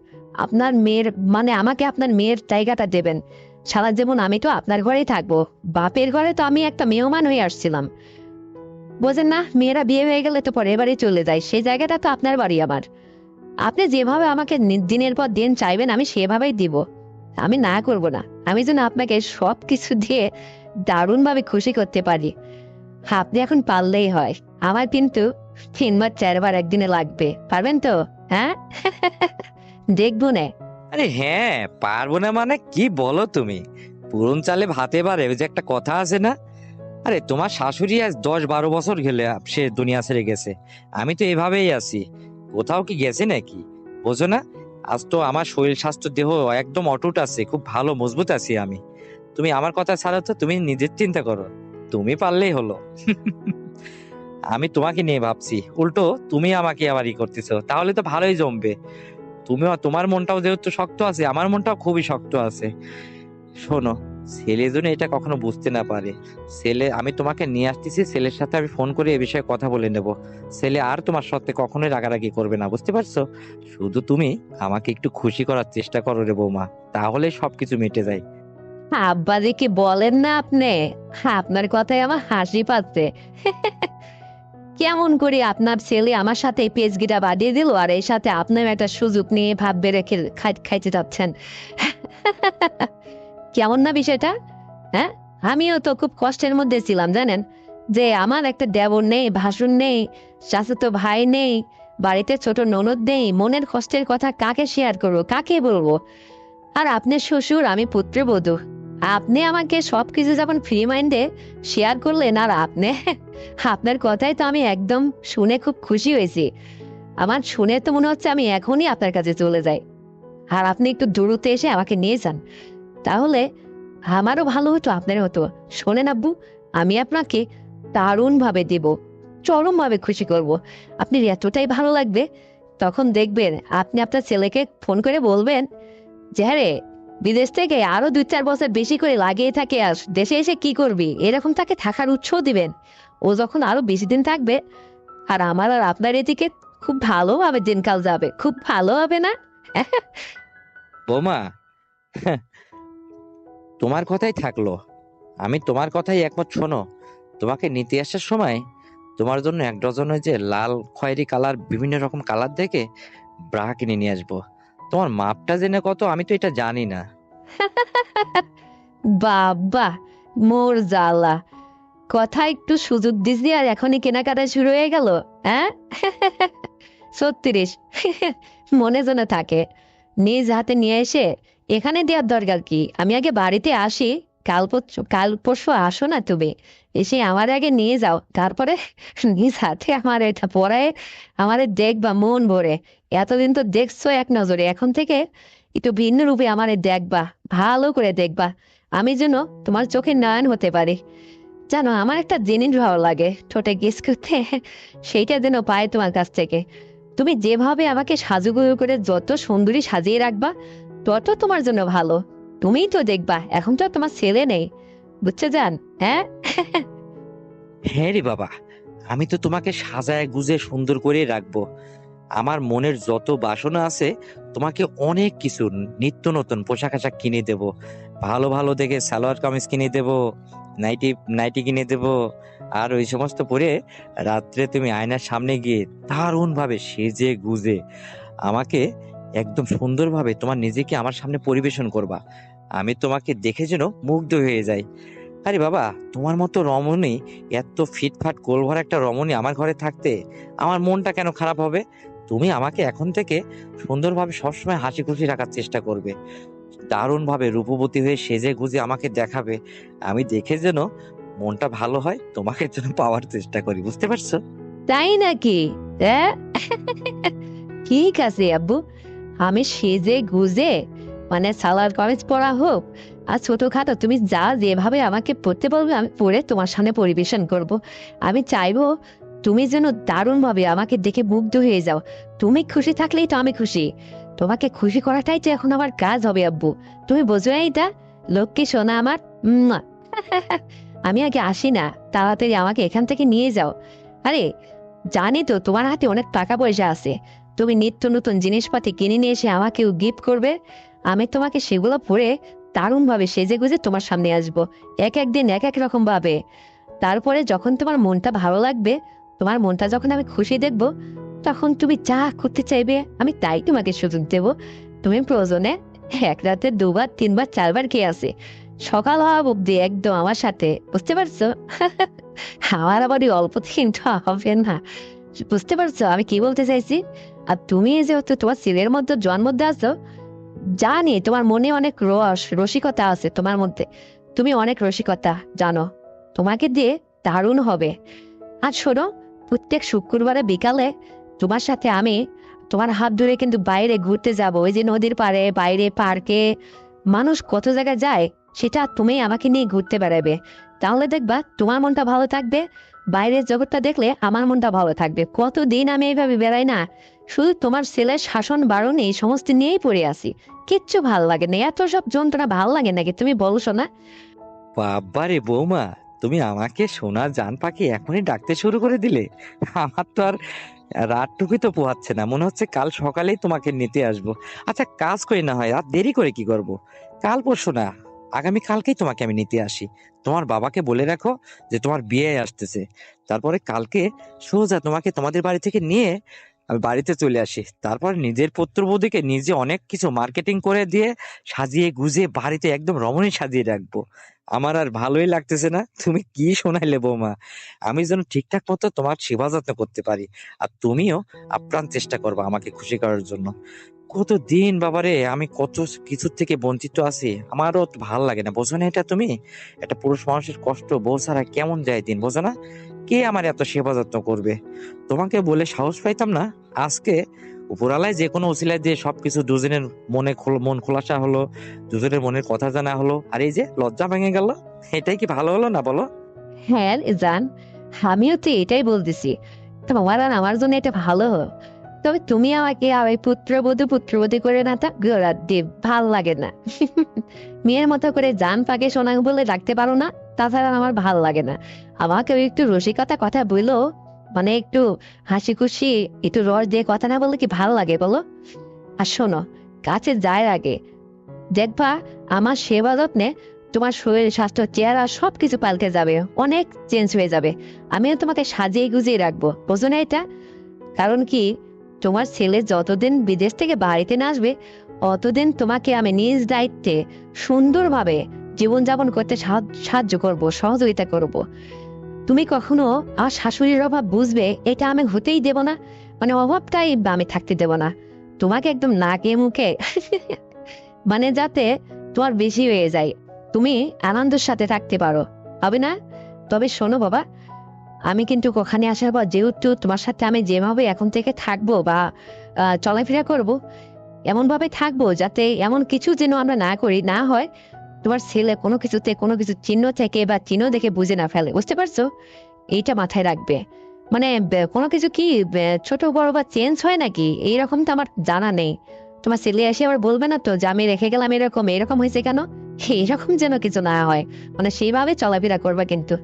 আপনার মেয়ের মানে আমাকে আপনার মেয়ের জায়গাটা দেবেন। সারা জীবন আমি তো আপনার ঘরেই থাকবো। বাপের ঘরে তো আমি একটা মেহমান হয়ে আসছিলাম। বোঝেন না, মেয়েরা বিয়ে হয়ে গেলে তো পরের বাড়ি চলে যায়। সেই জায়গাটা তো আপনার বাড়ি আমার। আপনি যেভাবে আমাকে দিনের পর দিন চাইবেন, আমি সেভাবেই দিব। আমি না করব না। আমি যেন আপনাকে সব কিছু দিয়ে দারুণভাবে খুশি করতে পারি। আপনি এখন পারলেই হয়। আমার কিন্তু 3 বার 4 বার একদিনে লাগবে। পারবেন তো? হ্যাঁ। দেখবো না। আরে হ্যাঁ, পারবো না মানে কি বলো তুমি? পুরন চালে ভাতে বাড়ে, ওই যে একটা কথা আছে না? আরে তোমার শাশুড়ি আজ 10-12 বছর গেলে সে দুনিয়া ছেড়ে গেছে। আমি তো এভাবেই আছি। কোথাও কি গেছে নাকি? বোঝো না? আজ তো আমার শরীর স্বাস্থ্য দেহ একদম অটুট আছে, খুব ভালো মজবুত আছি আমি। তুমি আমার কথা ছাড়ো তো, তুমি নিজের চিন্তা করো। তুমি পারলেই হলো। আমি তোমাকে নিয়ে ভাবছি, উল্টো তুমি আমাকে আবার করতেছো, তাহলে তো ভালোই জমবে। তুমিও, তোমার মনটাও যেহেতু শক্ত আছে, আমার মনটাও খুবই শক্ত আছে। শোনো, ছেলে যেন এটা কখনো বুঝতে না পারে। ছেলে, আমি তোমাকে নিয়ে আসতেছি, ছেলের সাথে আমি ফোন করে এ বিষয়ে কথা বলে নেব। ছেলে আর তোমার সাথে কখনোই রাগারাগি করবে না, বুঝতে পারছো? শুধু তুমি আমাকে একটু খুশি করার চেষ্টা করো রে বৌমা, তাহলে সবকিছু মিটে যায়। আব্বা যে কি বলেন না আপনি, আপনার কথায় আমার হাসি পাচ্ছে। কেমন করে আপনার ছেলে আমার সাথে পেজগিটা বাড়িয়ে দিল, আর এর সাথে আপনার একটা সুযোগ নিয়ে ভাববে রেখে খাইতে যাচ্ছেন। কেমন না বিষয়টা? হ্যাঁ, আমিও তো খুব কষ্টের মধ্যে ছিলাম জানেন, যে আমার একটা দেবর নেই, ভাসুর নেই, চাচাতো ভাই নেই, বাড়িতে ছোট ননদ নেই। মনের কষ্টের কথা কাকে শেয়ার করবো, কাকে বলবো? আর আপনার শ্বশুর, আমি পুত্রবধূ। আপনি আমাকে সবকিছু যখন ফ্রি মাইন্ডে শেয়ার করলেন, আর আপনি আপনার কথাই তো আমি একদম শুনে খুব খুশি হয়েছি। আমার শুনে তো মনে হচ্ছে আমি এখনই আপনার কাছে চলে যাই, আর আপনি একটু দূরত্বে এসে আমাকে নিয়ে যান, তাহলে আমারও ভালো হতো, আপনারও হতো। শোনেন আব্বু, আমি আপনাকে দারুণ ভাবে দেব, চরম ভাবে খুশি করব। আপনি এতটাই ভালো লাগবে, তখন দেখবেন আপনি আপনার ছেলেকে ফোন করে বলবেন যে হ্যাঁ রে, বিদেশ থেকে আরো 2-4 বছর বেশি করে লাগিয়ে থাকে, আর দেশে এসে কি করবি, এরকম তাকে থাকার উৎসাহ দিবেন। ও যখন আরো বেশি দিন থাকবে, আর আমার আর আপনার এদিকে খুব ভালোভাবে দিনকাল যাবে, খুব ভালো হবে না? বৌমা, তোমার কথাই থাকলো, আমি তোমার কথাই একমত। শোনো, তোমাকে নিতে আসার সময় তোমার জন্য 1 ডজন ওই যে লাল খয়েরি কালার, বিভিন্ন রকম কালার দেখে ব্রা কিনে নিয়ে আসবো। তোমার মাপটা জেনে কত, আমি তো এটা জানি না। বাবা, মোর জ্বালা, কথা একটু সুযোগ দিছি আর এখনই কেনাকাটা শুরু হয়ে গেল। হ্যাঁ, 36 মনে যেন থাকে। নিজ হাতে নিয়ে এসে এখানে দেওয়ার দরকার কি? আমি আগে বাড়িতে আসি, কাল পরশু আসো না তুমি, এসে আমার আগে নিয়ে যাও, তারপরে নিজ হাতে আমার এটা পরায় আমারে দেখবা মন ভরে। এতদিন তো দেখছো এক নজরে, এখন থেকে একটু ভিন্ন রূপে আমারে দেখবা, ভালো করে দেখবা, আমি যেন তোমার চোখের নয়ন হতে পারি। জানো, আমার একটা জিনিস ভালো লাগে ঠোঁটে কিস করতে, সেইটা যেন পাই তোমার কাছ থেকে। তুমি যেভাবে আমাকে সাজুগুজু করে যত সুন্দরী সাজিয়ে রাখবা, তত তোমার জন্য ভালো। তুমিই তো দেখবা, এখন তো আর তোমার ছেলে নেই, বুঝছো জান? হ্যাঁ। হ্যাঁ রে বাবা, আমি তো তোমাকে সাজায় গুজে সুন্দর করে রাখবো। আমার মনের যত বাসনা আছে, তোমাকে অনেক কিছু নিত্য নতুন পোশাক আশাক কিনে দেব। ভালো ভালো দেখে সালোয়ার কামিজ কিনে দেব, নাইটি নাইটি কিনে দেব। আর ওই সমস্ত পরে রাত্রে তুমি আয়নার সামনে গিয়ে দারুণ ভাবে সেজে গুজে আমাকে একদম সুন্দরভাবে তোমার নিজেকে আমার সামনে পরিবেশন করবা। আমি তোমাকে দেখে যেন মুগ্ধ হয়ে যাই। আরে বাবা, তোমার মতো রমণী, এত ফিটফাট গোলভরা একটা রমণী আমার ঘরে থাকতে আমার মনটা কেন খারাপ হবে? তুমি আমাকে এখন থেকে সুন্দরভাবে সবসময় হাসি খুশি রাখার চেষ্টা করবে, দারুণ ভাবে রূপবতী হয়ে সেজে গুজে আমাকে দেখাবে। আমি দেখে যেন মনটা ভালো হয়, তোমাকে যেন পাওয়ার চেষ্টা করি, বুঝতে পারছো? তাই নাকি? হ্যাঁ। ঠিক আছে আব্বু, আমি সেজে গুজে, মানে সালোয়ার কামিজ পরা হোক আর ছোটখাটো তুমি যা যেভাবে আমাকে পড়তে বলবে, আমি পরে তোমার সামনে পরিবেশন করব। আমি চাইবো তুমি যেন দারুণ ভাবে আমাকে দেখে মুগ্ধ হয়ে যাও। তুমি খুশি থাকলেই তো আমি খুশি। তোমাকে খুশি করাটাই তো এখন আমার কাজ হবে আব্বু। তুমি বোঝো না এটা? লক্ষ্মী সোনা আমার। মুয়া। আমি আগে আসি না, তাড়াতাড়ি আমাকে এখান থেকে নিয়ে যাও। আরে, জানি তো তোমার হাতে অনেক টাকা পয়সা আছে, তুমি নিত্য নতুন জিনিসপাতি কিনে নিয়ে এসে আমাকেও গিফট করবে। আমি তোমাকে সেগুলো পরে দারুণ ভাবে সেজে গুজে তোমার সামনে আসবো, এক এক দিন এক এক রকম ভাবে। তারপরে যখন তোমার মনটা ভালো লাগবে, তোমার মনটা যখন আমি খুশি দেখবো, তখন তুমি যা করতে চাইবে আমি তাই তোমাকে সুযোগ দেব। তুমি প্রয়োজনে এক রাতে 2-3-4 খেয়ে আসে, সকাল হওয়া অব্দি একদম আমার সাথে, বুঝতে পারছো? আমার আবার এই অল্প দিনটা হবে না, বুঝতে পারছো আমি কি বলতে চাইছি? আর তুমি যেহেতু তোমার ছেলের মধ্যে জন্মতে আছো, জানি তোমার মনে অনেক রসিকতা আছে তোমার মধ্যে, তুমি অনেক রসিকতা জানো, তোমাকে দিয়ে দারুণ হবে। আর শোনো, প্রত্যেক শুক্রবারে বিকালে তোমার সাথে আমি তোমার হাত ধরে কিন্তু বাইরে ঘুরতে যাব, ওই যে নদীর পাড়ে, বাইরে পার্কে, মানুষ কত জায়গায় যায়, সেটা তুমি আমাকে নিয়ে ঘুরতে বেড়াবে। তাহলে দেখবা তোমার মনটা ভালো থাকবে, বাইরের জগৎটা দেখলে আমার মনটা ভালো থাকবে। কতদিন আমি এইভাবে বেড়াই না, শুধু তোমার ছেলের শাসন বারণ এই সমস্ত নিয়েই পড়ে আছি। কিচ্ছু ভাল লাগে না, এত সব যন্ত্রণা ভাল লাগে নাকি তুমি বলো শোনা? বাবারে বৌমা, তুমি আমাকে সোনা জান পাখি এখনই ডাকতে শুরু করে দিলে। আমার তো আর রাতটুকুই তো পোহাচ্ছে না, মনে হচ্ছে কাল সকালেই তোমাকে নিতে আসবো। আচ্ছা কাজ করি না হয়, আর দেরি করে কি করব? কাল পরশু না, আগামী কালকেই তোমাকে আমি নিতে আসি। তোমার বাবাকে বলে রাখো যে তোমার বিয়ে আসতেছে। তারপরে কালকে সোজা তোমাকে তোমাদের বাড়ি থেকে নিয়ে আমি বাড়িতে চলে আসি। তারপর নিজের পুত্রবধূকে নিজে অনেক কিছু মার্কেটিং করে দিয়ে সাজিয়ে গুজিয়ে বাড়িতে একদম রমণী সাজিয়ে রাখবো। আমার আর ভালোই লাগতেছে না, তুমি কি শোনাইলে বৌমা। আমি যেন ঠিকঠাক মতো তোমার সেবা যত্ন করতে পারি, আর তুমিও আপ্রাণ চেষ্টা করবে আমাকে খুশি করার জন্য। কতদিন বাবারে আমি কত কিছুর থেকে বঞ্চিত আছি, আমারও তো ভাল লাগে না, বোঝো না এটা তুমি? একটা পুরুষ মানুষের কষ্ট বউ ছাড়া কেমন যায় দিন, বোঝো না? কে আমার এত সেবা যত্ন করবে? তোমাকে বলে সাহস পাইতাম না। আজকে উপরালায় যে কোনো উছিলায় দিয়ে সবকিছু দুজনের মন খোলাসা হলো, দুজনের মনের কথা জানা হলো, আর এই যে লজ্জা ভেঙে গেল। এটাই কি ভালো হলো না বলো? হ্যাঁ জান, আমিও তো এটাই বলতেছি, তোমার আর আমার জন্য এটা ভালো হলো। তবে তুমি আমাকে আবার পুত্রবধূ করে না তা গোড়ার দেব ভাল লাগে না। মেয়ের মতো করে জান পাকে সোনা বলে রাখতে পারো না, তাছাড়া আমার ভাল লাগে না। আমাকে ওই একটু রসিকতা কথা বললো, মানে একটু হাসি খুশি একটু রস দিয়ে কথা না বললে কি ভাল লাগে বলো? আর শোনো, কাছে যায় আগে দেখবা আমার সেবা যত্নে তোমার শরীর স্বাস্থ্য চেহারা সবকিছু পাল্টে যাবে, অনেক চেঞ্জ হয়ে যাবে। আমিও তোমাকে সাজিয়ে গুজিয়ে রাখবো, বোঝো না এটা? কারণ কি, তোমার ছেলে যতদিন বিদেশ থেকে বাড়িতে না আসবে অতদিন তোমাকে আমি নিজ দায়িত্বে সুন্দরভাবে জীবনযাপন করতে সাহায্য করব, সহযোগিতা করব। তুমি কখনো আমার শাশুড়ির অভাব বুঝবে এটা আমি হতেই দেব না, মানে অভাবটাই আমি থাকতে দেব না। তোমাকে একদম নাকে মুখে মানে যাতে তোমার বেশি হয়ে যায়, তুমি আনন্দের সাথে থাকতে পারো, হবে না? তবে শোনো বাবা, আমি কিন্তু ওখানে আসার পর যেহেতু তোমার সাথে আমি যেভাবে এখন থেকে থাকবো বা চলাফেরা করব, এমন ভাবে থাকবো যাতে এমন কিছু যেন আমরা না করি, না হয় তোমার ছেলে কোনো কিছুতে কোনো কিছু চিহ্ন থেকে বা চিহ্ন দেখে বুঝে না ফেলে, বুঝতে পারছো? এইটা মাথায় রাখবে। মানে কোনো কিছু কি ছোট বড় বা চেঞ্জ হয় নাকি এইরকম তো আমার জানা নেই। তোমার ছেলে এসে আবার বলবে না তো যে আমি রেখে গেলাম এরকম এরকম হয়েছে কেন? এইরকম যেন কিছু না হয়, মানে সেইভাবে চলাফেরা করবা কিন্তু।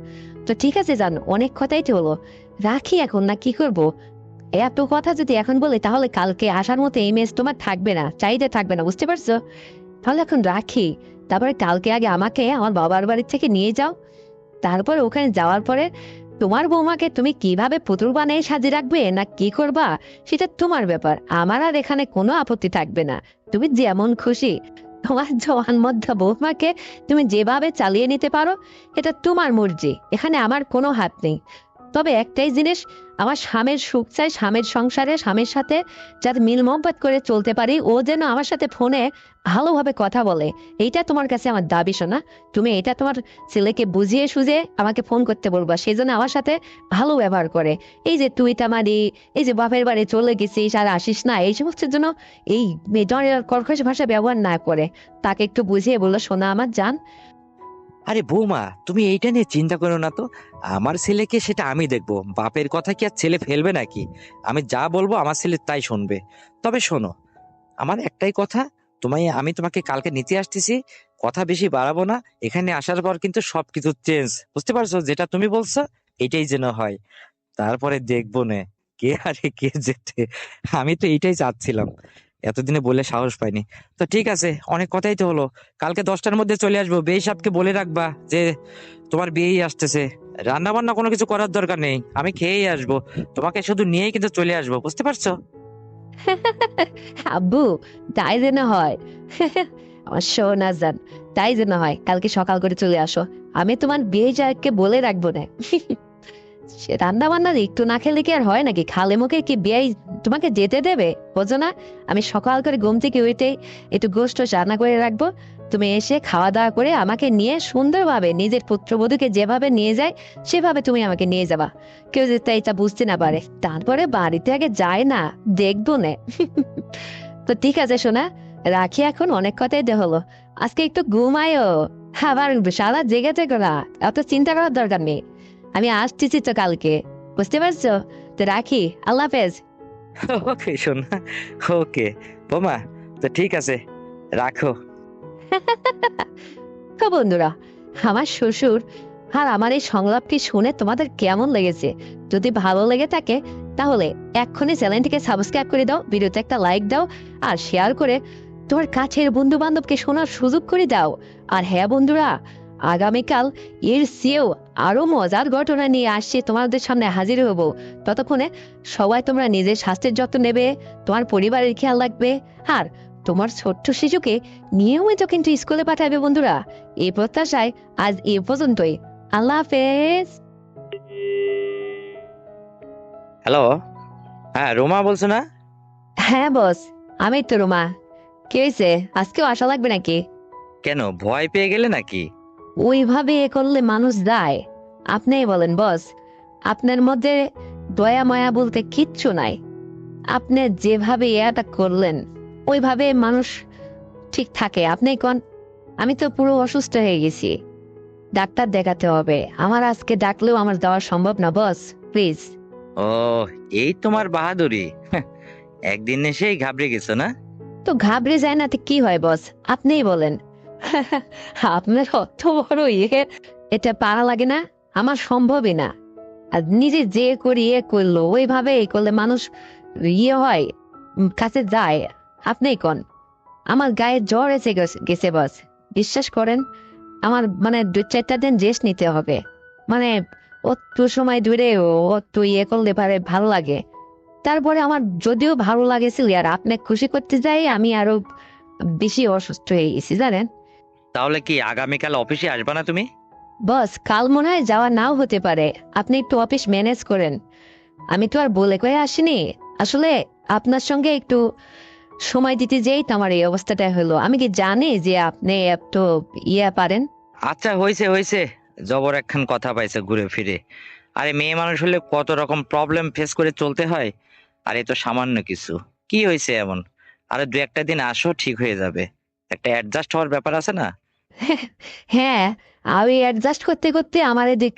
তো ঠিক আছে জান, অনেক কথাই তো হলো, রাখি এখন না কি করব? এত কথা যদি এখন বলি তাহলে কালকে আসার মতো ইমেজ তোমার থাকবে না, চাহিদা থাকবে না, বুঝতে পারছো? তাহলে এখন রাখি, তারপরে কালকে আগে আমাকে আমার বাবার বাড়ি থেকে নিয়ে যাও। তারপর ওখানে যাওয়ার পরে তোমার বৌমাকে তুমি কিভাবে পুতুল বানিয়ে সাজিয়ে রাখবে না কি করবা সেটা তোমার ব্যাপার, আমার আর এখানে কোনো আপত্তি থাকবে না। তুমি যেমন খুশি তোমার জওয়ান মধ্যে বৌমাকে তুমি যেভাবে চালিয়ে নিতে পারো, এটা তোমার মর্জি, এখানে আমার কোনো হাত নেই। তবে একটাই জিনিস, আমার স্বামীর সুখ চাই, স্বামীর সংসারে স্বামীর সাথে যাতে মিল মোহব্বত করে চলতে পারি, ও যেন আমার সাথে ফোনে ভালোভাবে কথা বলে, এইটা তোমার কাছে আমার দাবি শোনা। তুমি এটা তোমার ছেলেকে বুঝিয়ে সুঝে আমাকে ফোন করতে বলবা, সেই জন্য আমার সাথে ভালো ব্যবহার করে। এই যে তুই তামারি, এই যে বাপের বাড়ি চলে গেছিস আর আসিস না, এই সমস্তের জন্য এই কর্কশ ভাষা ব্যবহার না করে তাকে একটু বুঝিয়ে বললো, শোনা আমার জান। আরে বৌমা, তুমি এইটা নিয়ে চিন্তা করো না তো। আমার ছেলেকে সেটা আমি দেখবো, বাপের কথা কি আর ছেলে ফেলবে নাকি? আমি যা বলবো আমার ছেলে তাই শুনবে। তবে শোনো, আমার একটাই কথা, আমি তোমাকে কালকে নিতে আসতেছি, কথা বেশি বাড়াবো না। এখানে আসার পর কিন্তু সবকিছু চেঞ্জ, বুঝতে পারছো? যেটা তুমি বলছো এটাই যেন হয়। তারপরে দেখবো নে কে আরে কে যেতে। আমি তো এইটাই চাচ্ছিলাম, এতদিনে বলে সাহস পাইনি। তো ঠিক আছে, অনেক কথাই তো হলো। কালকে 10টার মধ্যে চলে আসবো, বেশ সাহেবকে বলে রাখবা যে তোমার বিয়েই আসতেছে। রান্না বান্না কোনো কিছু করার দরকার নেই, আমি খেয়েই আসবো। তোমাকে শুধু নিয়েই কিন্তু চলে আসবো, বুঝতে পারছো? আব্বু, তাই যেন হয়। আমার সোনা জান, তাই যেন হয়, কালকে সকাল করে চলে আসো। আমি তোমার বিয়ে যাকে বলে রাখবো না। সে রান্না বান্না একটু না খেলে কি আর হয় নাকি? খালে মুখে কি বিয়ে তোমাকে যেতে দেবে? বোঝো না? আমি সকাল করে ঘুম থেকে উঠে একটু গোষ্ঠ রান্না করে রাখবো, তুমি এসে খাওয়া দাওয়া করে আমাকে নিয়ে সুন্দরভাবে নিজের পুত্রবধূকে যেভাবে নিয়ে যায় সেভাবে তুমি আমাকে নিয়ে যাবা, কেউ যাতে এটা বুঝতে না পারে। তারপরে বাড়িতে আগে যায় না, দেখবো না। তো ঠিক আছে সোনা, রাখি এখন, অনেক কথাই হলো। আজকে একটু ঘুমায়ও, আবার সারা জেগে থেকো না, এত চিন্তা করার দরকার নেই। আমি আসতেছি তো কালকে, বুঝতে পারছো? তো রাখি, আল্লাহ হাফেজ। ওকে সোনা, ওকে বোমা, তো ঠিক আছে, রাখো। তো বন্ধুরা, আমার শ্বশুর আর আমার এই সংলাপটি শুনে তোমাদের কেমন লেগেছে? যদি ভালো লেগে থাকে তাহলে এক্ষুনি চ্যানেলটিকে সাবস্ক্রাইব করে দাও, ভিডিওতে একটা লাইক দাও, আর শেয়ার করে তোমার কাছের বন্ধু বান্ধবকে শোনার সুযোগ করে দাও। আর হ্যাঁ বন্ধুরা, আগামীকাল এর চেয়েও আরো মজার ঘটনা নিয়ে আসছি, তোমাদের সামনে হাজির হব। ততক্ষণে সবাই তোমরা নিজের স্বাস্থ্যের যত্ন নেবে, তোমার পরিবারের খেয়াল রাখবে, আর তোমার ছোট্ট শিশুকে নিয়মিত কিন্তু স্কুলে পাঠাবে বন্ধুরা। এই প্রত্যাশায় আজ এ পর্যন্তই। আল্লাহ হাফেজ। হ্যালো, হ্যাঁ রোমা বলছো না? হ্যাঁ বস, আমি তো রুমা। কি হয়েছে, আজকেও আসা লাগবে নাকি? কেন, ভয় পেয়ে গেলে নাকি? ওইভাবে এ করলে মানুষ যায়? আপনিই বলেন বস, আপনার মধ্যে দয়া মায়া বলতে কিচ্ছু নাই। আপনি যেভাবে এটা করলেন ওইভাবে মানুষ ঠিক থাকে? আপনি কোন? আমি তো পুরো অসুস্থ হয়ে গেছি, ডাক্তার দেখাতে হবে আমার। আজকে ডাকলেও আমার যাওয়া সম্ভব না বস, প্লিজ। ও, এই তোমার বাহাদুরি। একদিন এসেই ঘাবড়ে গেছো না? তো ঘাবড়ে যায় না তো কি হয় বস, আপনিই বলেন। আপনার অত বড় ইয়ে, এটা পারা লাগে না, আমার সম্ভবই না। আর নিজে যে করি এ করলো, ওইভাবে এ করলে মানুষ ইয়ে হয়, কাছে যায়? আপনিই কোন? আমার গায়ে জ্বর এসে গেছে বস, বিশ্বাস করেন। আমার মানে 2-4 দিন রেস্ট নিতে হবে। মানে অত সময় ধরে অত ইয়ে করলে পারে ভালো লাগে। তারপরে আমার যদিও ভালো লাগেছিল, আর আপনি খুশি করতে যাই আমি আরো বেশি অসুস্থ হয়ে গেছি জানেন। তাহলে কি আগামীকাল অফিসে আসবা না তুমি? বস, কাল মনে হয় যাওয়া নাও হতে পারে, আপনি একটু অফিস ম্যানেজ করেন। আমি তো আর বলে কয়ে আসিনি, আসলে আপনার সঙ্গে একটু সময় দিতে যেই তো আমার এই অবস্থাটা হলো। আমি কি জানি যে আপনি এত ইয়ে পারেন? আচ্ছা, হয়েছে হয়েছে, জবর একখান কথা পাইছে ঘুরে ফিরে। আরে মেয়ে মানুষ হলে কত রকম প্রবলেম ফেস করে চলতে হয়, আর এ তো সামান্য কিছু। কি হয়েছে এমন? আরে 2-1 দিন আসো, ঠিক হয়ে যাবে। একটা অ্যাডজাস্ট হওয়ার ব্যাপার আছে না? হ্যাঁ, আমি অ্যাডজাস্ট করতে করতে আমার এদিক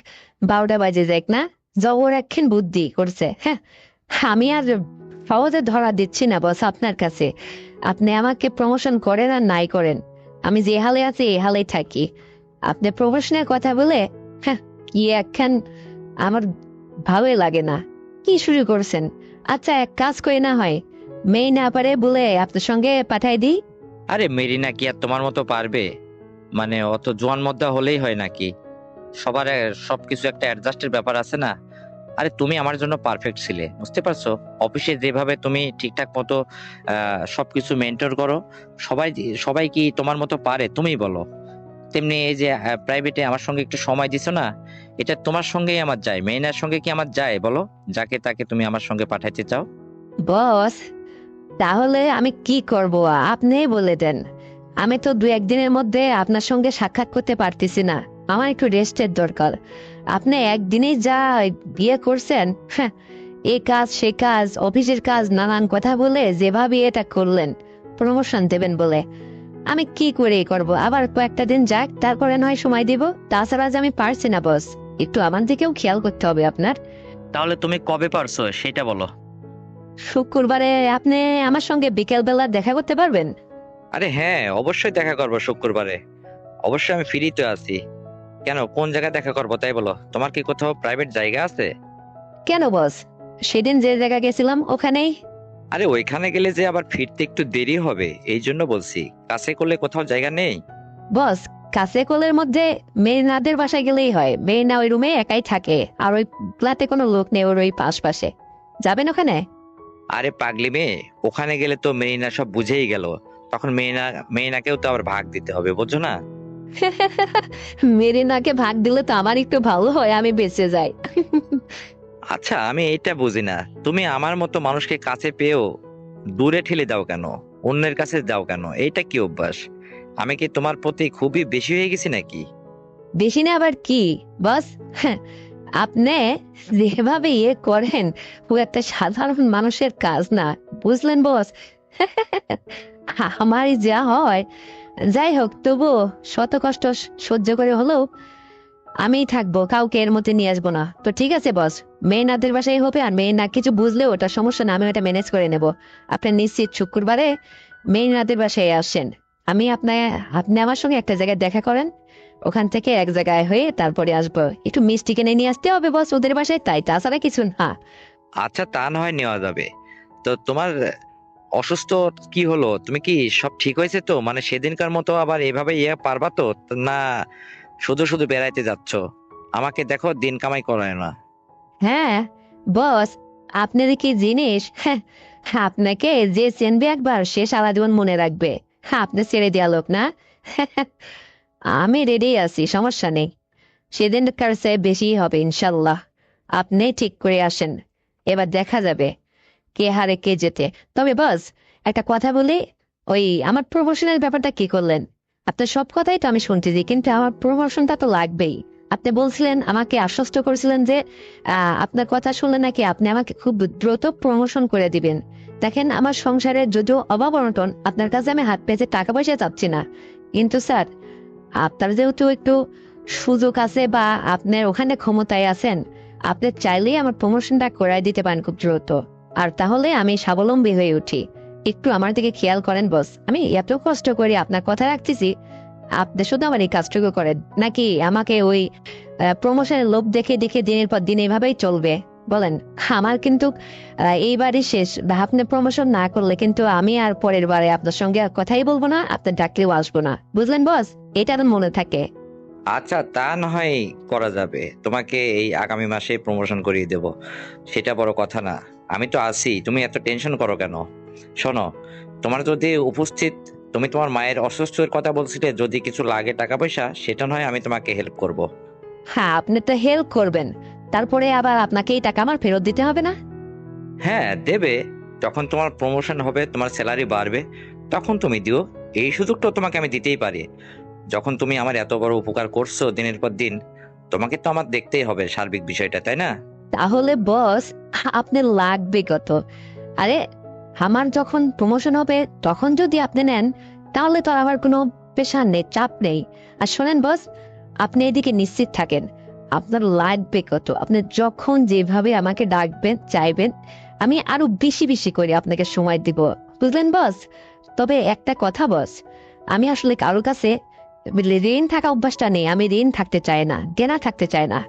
12টা বাজে যাক না। জবর একখান বুদ্ধি করছে। হ্যাঁ, আমি আর সহজে ধরা দিচ্ছি না বস আপনার কাছে। আপনি আমাকে প্রমোশন করেন আর নাই করেন, আমি যে হালে আছি এই হালেই থাকি। আপনি প্রমোশনের কথা বলে, হ্যাঁ, কি একখান আমার ভালোই লাগে না। কি শুরু করছেন? আচ্ছা, এক কাজ করে না হয়, মেয়ে না পারে বলে আপনার সঙ্গে পাঠাই দিই। আরে মেরিনা কি আর তোমার মতো পারবে? মানে অত জোয়ান মধ্যে হলেই হয় নাকি? সবার সবকিছু একটা অ্যাডজাস্টের ব্যাপার আছে না? আরে তুমি আমার জন্য পারফেক্ট ছিলে, বুঝতে পারছো? অফিসে যেভাবে তুমি ঠিকঠাক মতো সবকিছু মেনটেন করো, সবাই সবাই কি তোমার মতো পারে তুমি বলো? তেমনি এই যে প্রাইভেটে আমার সঙ্গে একটু সময় দিছো না, এটা তোমার সঙ্গেই আমার যায়, মেইনার সঙ্গে কি আমার যায় বলো? যাকে তাকে তুমি আমার সঙ্গে পাঠাইতে চাও। বস, তাহলে আমি কি করব আপনিই বলে দেন। আমি তো 2-1 দিনের মধ্যে আপনার সঙ্গে সাক্ষাৎ করতে পারতেছি না, আমার একটু রেস্টের দরকার। আপনি একদিনেই যা বিয়ে করছেন, হ্যাঁ, এই কাজ সে কাজ অফিসের কাজ নানান কথা বলে যেভাবে এটা করলেন, প্রমোশন দেবেন বলে। আমি কি করে করব? আবার কয়েকটা দিন যাক, তারপরে নয় সময় দিব। তাছাড়া আজ আমি পারছি না বস, একটু আমার দিকেও খেয়াল করতে হবে আপনার। তাহলে তুমি কবে পারছো সেটা বলো। শুক্রবারে আপনি আমার সঙ্গে বিকেল বেলা দেখা করতে পারবেন? আরে হ্যাঁ, অবশ্যই দেখা করবো শুক্রবারে। অবশ্যই আমি ফ্রি তো আছি। কেন, কোন জায়গায় দেখা করবো তাই বলো? তোমার কি কোথাও প্রাইভেট জায়গা আছে? কেন বস, সেদিন যে জায়গা গেছিলাম ওখানেই। আরে ওইখানে গেলে যে আবার ফিরতে একটু দেরি হবে, এই জন্য বলছি। কাছে করলে কোথাও জায়গা নেই? বস, কাছে কোলের মধ্যে মেরিনাদের বাসায় গেলেই হয়। মেরিনা ওই রুমে একাই থাকে, আর ওই ফ্ল্যাটে কোনো লোক নেই ওর ওই পাশে। যাবেন ওখানে? আরে পাগলি মেয়ে, ওখানে গেলে তো মেরিনা সব বুঝেই গেল। তখন মেরিনাকেও তো আবার ভাগ দিতে হবে, বুঝছো না? মেরিনাকে ভাগ দিলে তো আমার একটু ভালো হয়, আমি বেঁচে যাই। আচ্ছা, আমি এইটা বুঝি না, তুমি আমার মতো মানুষকে কাছে পেয়েও দূরে ঠেলে দাও কেন? অন্যের কাছে দাও কেন? এইটা কি অভ্যাস? আমি কি তোমার প্রতি খুবই বেশি হয়ে গেছি নাকি? বেশি না আবার কি বস? হ্যাঁ, আপনি যেভাবে ইয়ে করেন ও একটা সাধারণ মানুষের কাজ না, বুঝলেন বস? আমারই যা হয়, যাই হোক তবু শত কষ্ট সহ্য করে হলেও আমিই থাকবো, কাউকে এর মধ্যে নিয়ে আসবো না। তো ঠিক আছে বস, মেয়ে নাদের বাসায় হবে, আর মেয়ে না কিছু বুঝলেও ওটা সমস্যা না, আমি ওটা ম্যানেজ করে নেব। আপনি নিশ্চিত শুক্রবারে মেয়ে নাদের বাসায় আসেন। আমি আপনি আমার সঙ্গে একটা জায়গায় দেখা করেন, ওখান থেকে এক জায়গায় হয়ে তারপরে আসবো। একটু মিষ্টি কিনে নিয়ে আসতে হবে বস ওদের বাসায়, তাই, তাছাড়া কিছু না। আচ্ছা, তা না হয় নেওয়া যাবে। তো তোমার অসুস্থ কি হলো? তুমি কি সব ঠিক হয়েছে তো? মানে সেদিনকার মতো আবার এভাবে পারবা তো? না শুধু শুধু বেড়াইতে যাচ্ছ? আমাকে দেখো, দিন কামাই করায় না। হ্যাঁ বস, আপনার কি জিনিস, হ্যাঁ, আপনাকে যে চেনবে একবার সে সারা জীবন মনে রাখবে। আপনি ছেড়ে দেওয়া লোক না। আমি রেডি আছি, সমস্যা নেই। সেদিনকার চেয়ে বেশি হবে ইনশাল্লাহ। আপনি ঠিক করে আসেন, এবার দেখা যাবে কে হারে কে জেতে। তবে বস, একটা কথা বলি, ওই আমার প্রমোশনের ব্যাপারটা কি করলেন? আপনার সব কথাই তো আমি শুনতেছি, কিন্তু আমার প্রমোশনটা তো লাগবেই। আপনি বলছিলেন, আমাকে আশ্বস্ত করেছিলেন যে আপনার কথা শুনলে নাকি আপনি আমাকে খুব দ্রুত প্রমোশন করে দিবেন। দেখেন, আমার সংসারের যদিও অভাব অনটন, আপনার কাছে আমি হাত পেতে টাকা পয়সা চাচ্ছি না, কিন্তু স্যার, আপনার যেহেতু একটু সুযোগ আছে বা আপনার ওখানে ক্ষমতায় আছেন, আপনি চাইলেই আমার প্রমোশনটা করাই দিতে পারেন খুব দ্রুত। আর তাহলে আমি স্বাবলম্বী হয়ে উঠি। একটু আমার দিকে খেয়াল করেন বস, আমি এত কষ্ট করে আপনার কথা রাখতেছি, আপনি শুধু আমার এই কাজটুকু করেন, নাকি আমাকে ওই প্রমোশনের লোভ দেখে দেখে দিনের পর দিন এইভাবেই চলবে বলেন? আমার কিন্তু এইবারই শেষ, বা আপনি প্রমোশন না করলে কিন্তু আমি আর পরের বারে আপনার সঙ্গে আর কথাই বলবো না, আপনার ডাকলেও আসবো না, বুঝলেন বস? এটা যেন মনে থাকে। আচ্ছা, তা না হয় করা যাবে। তোমাকে এই আগামী মাসে প্রমোশন করিয়ে দেব, সেটা বড় কথা না। আমি তো আছি, তুমি এত টেনশন করো কেন? শোনো, তোমার যদি উপস্থিত, তুমি তোমার মায়ের অসুস্থের কথা বলছিলে, যদি কিছু লাগে টাকা পয়সা, সেটা নয় আমি তোমাকে হেল্প করব। হ্যাঁ, আপনি তো হেল্প করবেন, তারপরে আবার আপনাকে এই টাকা আমার ফেরত দিতে হবে না? হ্যাঁ, দেবে। যখন তোমার প্রমোশন হবে, তোমার স্যালারি বাড়বে, তখন তুমি দিও। এই সুযোগটা তোমাকে আমি দিতেই পারি। যখন তুমি আমার এত বড় উপকার করছো দিনের পর দিন, তোমাকে তো আমার দেখতেই হবে সার্বিক বিষয়টা, তাই না? তাহলে বস, আপনি লাগবে কত? আরে, আমার যখন প্রমোশন হবে তখন যদি আপনি নেন, তাহলে তো আর আমার কোনো প্রেশার নেই, চাপ নেই। আর শোনেন বস, আপনি এদিকে নিশ্চিত থাকেন, আপনার লাগবে কত আপনি যখন যেভাবে আমাকে ডাকবেন চাইবেন, আমি আরো বেশি বেশি করে আপনাকে সময় দিব, বুঝলেন বস? তবে একটা কথা বস, আমি আসলে কারোর কাছে ঋণ থাকা অভ্যাসটা নেই, আমি ঋণ থাকতে চাই না, দেনা থাকতে চাই না।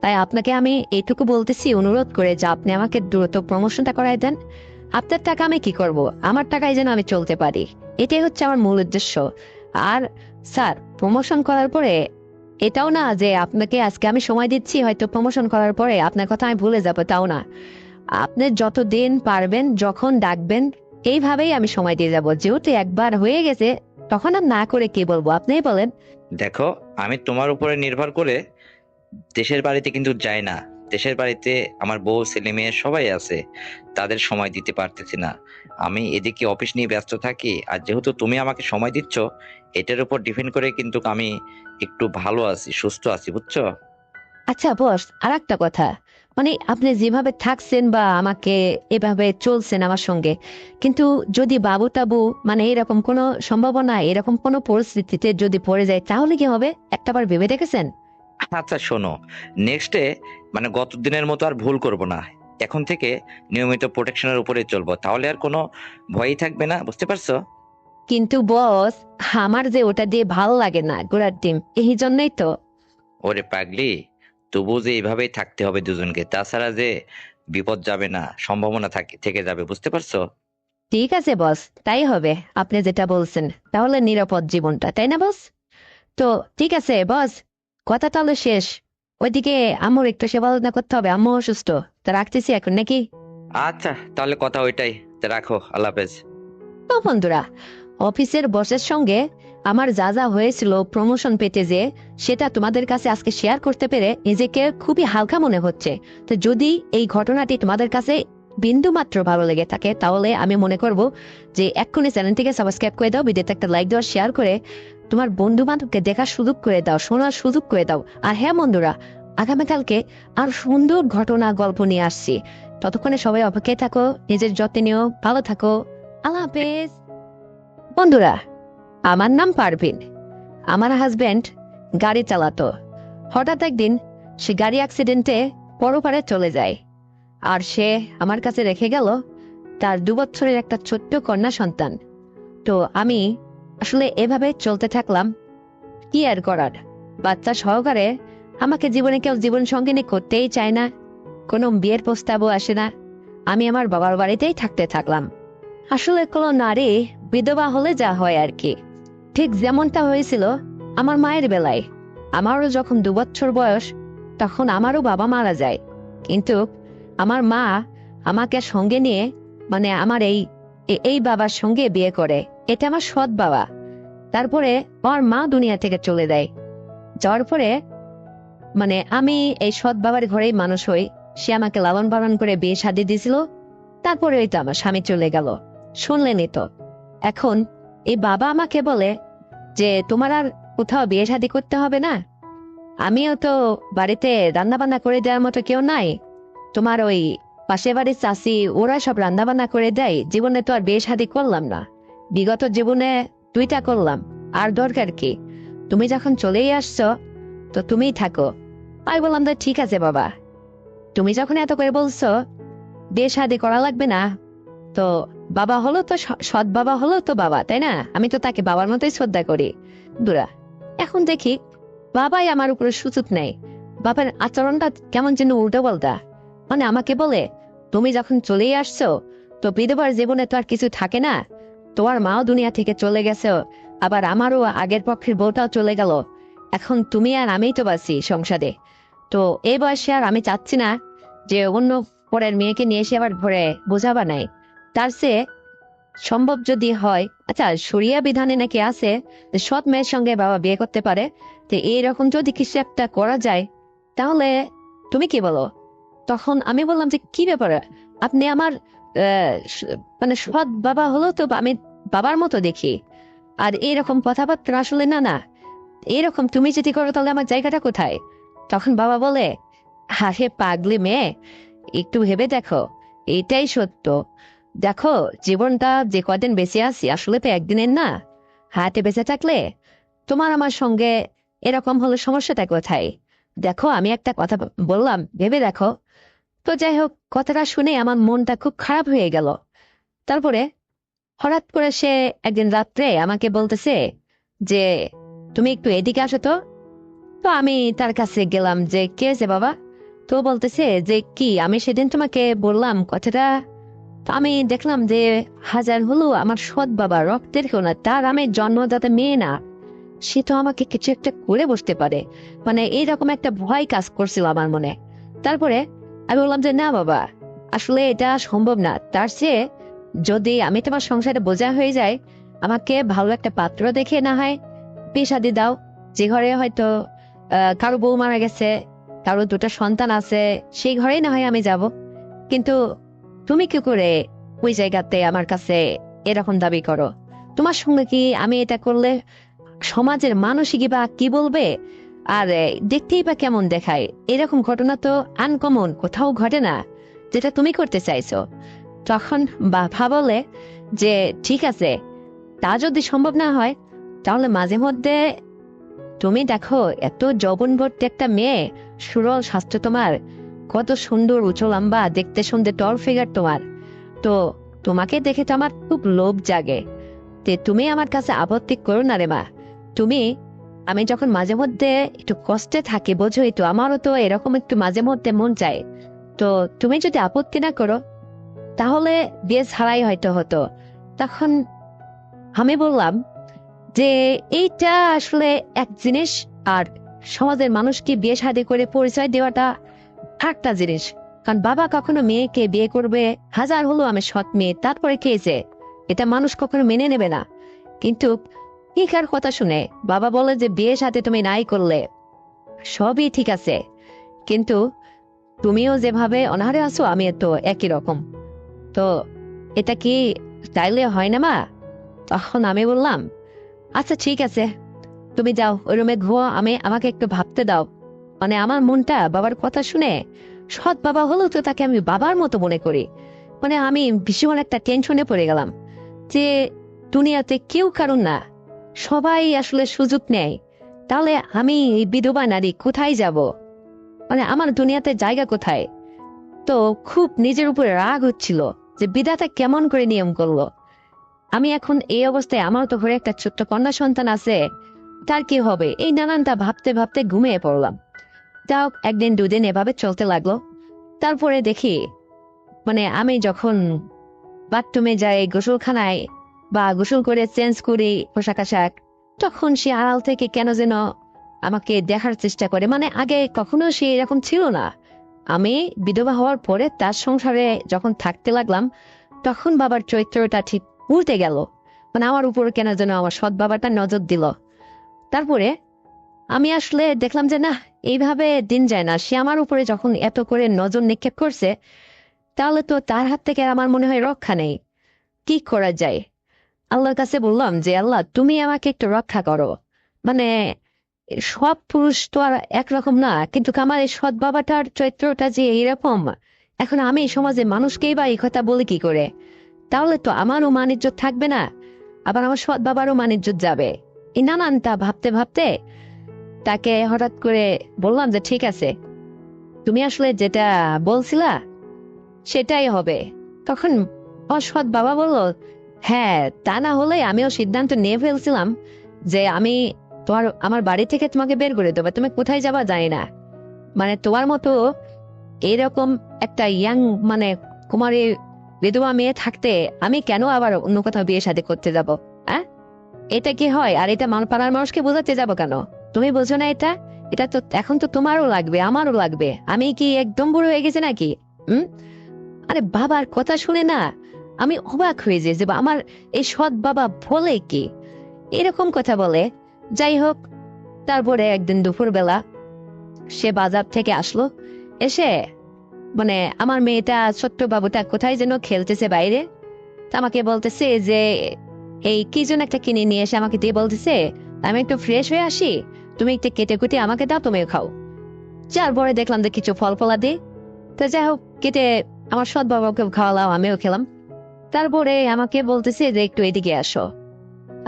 তাই আপনাকে আমি এইটুকু বলতেছি, অনুরোধ করে, যে আপনি আমাকে দ্রুত প্রমোশনটা করাই দেন। আপনার টাকা আমি কি করব? আমার টাকায় যেন আমি চলতে পারি, এটাই হচ্ছে আমার মূল উদ্দেশ্য। আর স্যার, প্রমোশন করার পরে এটাও না যে আপনাকে আজকে আমি সময় দিচ্ছি, হয়তো প্রমোশন করার পরে আপনার কথা আমি ভুলে যাবো, তাও না। আপনি যত দিন পারবেন যখন ডাকবেন, এইভাবেই আমি সময় দিয়ে যাব। যেহেতু একবার হয়ে গেছে, তখন আর না করে কি বলবো, আপনিই বলেন। দেখো, আমি তোমার উপরে নির্ভর করে দেশের বাড়িতে কিন্তু যাই না। দেশের বাড়িতে আমার বউ ছেলে মেয়ে সবাই আছে, তাদের সময় দিতে পারতেছি না। আমি এদিকে অফিস নিয়ে ব্যস্ত থাকি, আর যেহেতু তুমি আমাকে সময় দিচ্ছ, এটার উপর ডিপেন্ড করে কিন্তু আমি একটু ভালো আছি, সুস্থ আছি, বুঝছো? আচ্ছা বস, আর একটা কথা, মানে আপনি যেভাবে থাকছেন বা আমাকে এভাবে চলছেন আমার সঙ্গে, কিন্তু যদি বাবু টাবু, মানে এরকম কোনো সম্ভাবনা, এরকম কোনো পরিস্থিতিতে যদি পড়ে যায়, তাহলে কি হবে? একটাবার ভেবে দেখেছেন? আচ্ছা শোনো, নেক্সটে মানে গত দিনের মতো আর ভুল করব না। এখন থেকে নিয়মিত প্রোটেকশনের উপরে চলবো, তাহলে আর কোনো ভয়ই থাকবে না, বুঝতে পারছো? কিন্তু বস, আমার যে ওটা দিয়ে ভালো লাগে না, ঘোড়ার ডিম, এই জন্যই তো। ওরে পাগলি, তবু যে এইভাবেই থাকতে হবে দুজনকে, তাছাড়া যে বিপদ যাবে না, সম্ভাবনা থেকে যাবে, বুঝতে পারছো? ঠিক আছে বস, তাই হবে, আপনি যেটা বলছেন, তাহলে নিরাপদ জীবনটা, তাই না বস? তো ঠিক আছে বস, কথা তাহলে শেষ। ওইদিকে আম্মুর একটু সেবা যত্ন করতে হবে, আম্মু অসুস্থ। তা রাখতেছি এখন নাকি? আচ্ছা, তাহলে কথা ওইটাই। তা রাখো, আল্লাহ হাফেজ। তো বন্ধুরা, অফিসের বসের সঙ্গে আমার যা যা হয়েছিল প্রমোশন পেতে, যে সেটা তোমাদের কাছে আজকে শেয়ার করতে পেরে নিজেকে খুবই হালকা মনে হচ্ছে। তো যদি এই ঘটনাটি তোমাদের কাছে বিন্দু মাত্র ভালো লেগে থাকে, তাহলে আমি মনে করব যে এক্ষুনি চ্যানেলটিকে সাবস্ক্রাইব করে দাও, ভিডিওতে একটা লাইক দেওয়া, শেয়ার করে তোমার বন্ধু বান্ধবকে দেখার সুযোগ করে দাও, শোনার সুযোগ করে দাও। আর হ্যাঁ বন্ধুরা, আগামীকালকে আর সুন্দর ঘটনা গল্প নিয়ে আসছি। ততক্ষণে সবাই অপেক্ষায় থাকো, নিজের যত্নে নিও, ভালো থাকো। আল্লাহ হাফেজ। বন্ধুরা, আমার নাম পারভিন। আমার হাজবেন্ড গাড়ি চালাতো, হঠাৎ একদিন সে গাড়ি অ্যাক্সিডেন্টে পরপারে চলে যায়। আর সে আমার কাছে রেখে গেল তার 2 বছরের একটা ছোট্ট কন্যা সন্তান। তো আমি আসলে এভাবে চলতে থাকলাম। কি আর করার, বাচ্চা সহকারে আমাকে জীবনে কেউ জীবন সঙ্গিনী করতেই চায় না, কোনো বিয়ের প্রস্তাবও আসে না। আমি আমার বাবার বাড়িতেই থাকতে থাকলাম। আসলে কোনো নারী বিধবা হলে যা হয় আর কি, ঠিক যেমনটা হয়েছিল আমার মায়ের বেলায়। আমারও যখন 2 বছর বয়স, তখন আমারও বাবা মারা যায়। কিন্তু আমার মা আমাকে সঙ্গে নিয়ে, মানে আমার এই বাবার সঙ্গে বিয়ে করে। এটা আমার সৎ বাবা। তারপরে আমার মা দুনিয়া থেকে চলে যায়। যাওয়ার পরে মানে আমি এই সৎ বাবার ঘরেই মানুষ হই। সে আমাকে লালন পালন করে বিয়ে শাদী দিয়েছিল। তারপরে ওই তো আমার স্বামী চলে গেল, শুনলেনই তো। এখন এই বাবা আমাকে বলে যে তোমার আর কোথাও বিয়ে শাদী করতে হবে না, আমিও তো বাড়িতে রান্না বান্না করে দেওয়ার মতো কেউ নাই। তোমার ওই পাশে বাড়ির চাষি ওরা সব রান্না বান্না করে দেয়, জীবনে তো আর বিয়ে শাদী করলাম না, বিগত জীবনে 2টা করলাম, আর দরকার কি? তুমি যখন চলেই আসছো তো তুমিই থাকো। আমি বললাম তো ঠিক আছে বাবা, তুমি যখন এত করে বলছো বিয়ে শাদী করা লাগবে না, তো বাবা হলো তো সৎ বাবা হলো তো বাবা, তাই না? আমি তো তাকে বাবার মতোই শ্রদ্ধা করি। দুরা এখন দেখি বাবাই আমার উপরে সুযোগ নেই। বাবার আচরণটা কেমন যেন উল্টো পাল্টা। মানে আমাকে বলে তুমি যখন চলেই আসছো তো বিধবার জীবনে তো আর কিছু থাকে না, তোমার মাও দুনিয়া থেকে চলে গেছে, আবার আমারও আগের পক্ষের বউটাও চলে গেল, এখন তুমি আর আমিই তো বাঁচি সংসারে। তো এই বয়সে আর আমি চাচ্ছি না যে অন্য পরের মেয়েকে নিয়ে এসে আবার ঘরে বোঝাবা নাই। তার চেয়ে সম্ভব যদি হয়, আচ্ছা শরিয়া বিধানে নাকি আছে যে সৎ মেয়ের সঙ্গে বাবা বিয়ে করতে পারে, তো এইরকম যদি কিছু একটা করা যায় তাহলে তুমি কি বলো? তখন আমি বললাম যে কি ব্যাপারে, আপনি আমার মানে সৎ বাবা হলো তো আমি বাবার মতো দেখি, আর এইরকম কথাবার্তা আসলে না না, এরকম তুমি যদি করো তাহলে আমার জায়গাটা কোথায়? তখন বাবা বলে, আরে পাগলি মেয়ে, একটু ভেবে দেখো, এটাই সত্য। দেখো, জীবনটা যে কদিন বেঁচে আছি আসলে তো একদিনের না। হাতে বেঁচে থাকলে তোমার আমার সঙ্গে এরকম হলো সমস্যাটা কোথায়? দেখো আমি একটা কথা বললাম, ভেবে দেখো। তো যাই হোক, কথাটা শুনে আমার মনটা খুব খারাপ হয়ে গেল। তারপরে হঠাৎ করে সে একদিন রাত্রে আমাকে বলতেছে যে তুমি একটু এদিকে আসো তো। তো আমি তার কাছে গেলাম যে কে আছে বাবা? তো বলতেছে যে কি আমি সেদিন তোমাকে বললাম কথাটা, তো আমি দেখলাম যে হাজার হলো আমার সৎ বাবা, রক্তের কেউ না, তার আমি জন্মদাতা মেয়ে না, সে তো আমাকে কিছু একটা করে বসতে পারে। মানে এইরকম একটা ভয় কাজ করছিল আমার মনে। তারপরে আমি বললাম যে না বাবা, আসলে এটা সম্ভব না। তার চেয়ে যদি আমি তোমার সংসারে বোঝা হয়ে যায়, আমাকে ভালো একটা পাত্র দেখে না হয় বিয়ে শাদী দাও। যে ঘরে হয়তো কারো বউ মারা গেছে, কারো 2টা সন্তান আছে, সেই ঘরেই না হয় আমি যাব। কিন্তু তুমি কি করে ওই জায়গাতে আমার কাছে এরকম দাবি করো? তোমার সঙ্গে কি আমি এটা করলে সমাজের মানুষই বা কি বলবে? আর দেখতেই বা কেমন দেখায়? এরকম ঘটনা তো আনকমন কোথাও ঘটে না, যেটা তুমি করতে চাইছো। তখন বাবা বলে যে ঠিক আছে, তা যদি সম্ভব না হয় তাহলে মাঝে মধ্যে তুমি দেখো, এত যৌবনবর্তী একটা মেয়ে, সুরল স্বাস্থ্য তোমার, কত সুন্দর উঁচু লম্বা, দেখতে শুনতে টল ফিগার তোমার, তো তোমাকে দেখে তো আমার খুব লোভ জাগে। তে তুমি আমার কাছে আপত্তি করো না রে মা। তুমি, আমি যখন মাঝে মধ্যে একটু কষ্টে থাকি বোঝোই তো, আমারও তো এরকম একটু মাঝে মধ্যে মন চায়। তো তুমি যদি আপত্তি না করো তাহলে বিয়ে ছাড়াই হয়তো হতো। তখন আমি বললাম যে এইটা আসলে এক জিনিস, আর সমাজের মানুষকে বিয়ে শাদী করে পরিচয় দেওয়াটা একটা জিনিস। কারণ বাবা কখনো মেয়েকে বিয়ে করবে, হাজার হলো আমি সৎ মেয়ে তারপরে খেয়েছে, এটা মানুষ কখনো মেনে নেবে না। কিন্তু ঠিকার কথা শুনে বাবা বলে যে বিয়ে সাথে তুমি নাই করলে সবই ঠিক আছে, কিন্তু তুমিও যেভাবে অনাহারে আছো আমি তো একই রকম, তো এটা কি চাইলে হয় না মা? তখন আমি বললাম আচ্ছা ঠিক আছে, তুমি যাও ওই রুমে ঘুমো, আমাকে একটু ভাবতে দাও। মানে আমার মনটা বাবার কথা শুনে, সৎ বাবা হলেও তো তাকে আমি বাবার মতো মনে করি। মানে আমি ভীষণ একটা টেনশনে পড়ে গেলাম যে দুনিয়াতে কেউ কারণ না, সবাই আসলে সুযোগ নেয়। তাহলে আমি এই বিধবা নারী কোথায় যাব? মানে আমার দুনিয়াতে জায়গা কোথায়? তো খুব নিজের উপরে রাগ হচ্ছিল যে বিধাতা কেমন করে নিয়ম করলো। আমি এখন এই অবস্থায়, আমার তো ঘরে একটা ছোট্ট কন্যা সন্তান আছে, তার কি হবে? এই নানানটা ভাবতে ভাবতে ঘুমিয়ে পড়লাম। যাও, একদিন দুদিন এভাবে চলতে লাগলো। তারপরে দেখি, মানে আমি যখন বাথরুমে যাই, গোসলখানায় বা গোসল করে চেঞ্জ করি পোশাক আশাক, তখন সে আড়াল থেকে কেন যেন আমাকে দেখার চেষ্টা করে। মানে আগে কখনো সে এরকম ছিল না। আমি বিধবা হওয়ার পরে তার সংসারে যখন থাকতে লাগলাম, তখন বাবার চরিত্রটা ঠিক উল্টে গেল। মানে আমার উপর কেন যেন আমার সৎ বাবাটা নজর দিল। তারপরে আমি আসলে দেখলাম যে না, এইভাবে দিন যায় না। সে আমার উপরে যখন এত করে নজর নিক্ষেপ করছে, তাহলে তো তার হাত থেকে আর আমার মনে হয় রক্ষা নেই। কি করা যায়? আল্লাহর কাছে বললাম যে আল্লাহ, তুমি আমাকে একটু রক্ষা করো। মানে সব পুরুষ তো আর একরকম না, কিন্তু আমার এই সৎ বাবাটার চরিত্রটা যে এইরকম, এখন আমি এই সমাজে মানুষকেই বা এই কথা বলি কি করে? তাহলে তো আমারও মান ইজ্জত থাকবে না, আবার আমার সৎ বাবারও মান ইজ্জত যাবে। এই নানানটা ভাবতে ভাবতে তাকে হঠাৎ করে বললাম যে ঠিক আছে, তুমি আসলে যেটা বলছিলা সেটাই হবে। তখন আমার সৎ বাবা বলল, হ্যাঁ, তা না হলে আমিও সিদ্ধান্ত নিয়ে ফেলছিলাম যে আমি আমার বাড়ি থেকে তোমাকে বের করে দেবো, তুমি কোথায় যাবা জানি না। মানে তোমার মতো এরকম একটা ইয়াং, মানে কুমারী বিধবা মেয়ে থাকতে আমি কেন আবার অন্য কোথাও বিয়ে শাদী করতে যাব? হ্যাঁ, এটা কি হয়? আর এটা পাড়ার মানুষকে বোঝাতে যাব কেন? তুমি বোঝো না এটা? এটা তো এখন তো তোমারও লাগবে, আমারও লাগবে। আমি কি একদম বুড়ো হয়ে গেছি নাকি? হুম। আরে বাবার কথা শুনে না আমি অবাক হয়ে যাই যে আমার এই সৎ বাবা বলে কি এরকম কথা বলে। যাই হোক, তারপরে একদিন দুপুরবেলা সে বাজার থেকে আসলো। এসে মানে আমার মেয়েটা ছোট্ট বাবুটা কোথায় যেন খেলতেছে বাইরে, তা আমাকে বলতেছে যে এই কি যেন একটা কিনে নিয়ে এসে আমাকে দিয়ে বলতেছে, আমি একটু ফ্রেশ হয়ে আসি, তুমি একটু কেটে কুটে আমাকে দাও, তুমিও খাও। যার পরে দেখলাম যে কিছু ফল ফলা দিই। তো যাই হোক, কেটে আমার সৎ বাবাকে খাওয়ালাম, আমিও খেলাম। তারপরে আমাকে বলতেছে যে একটু এদিকে আসো।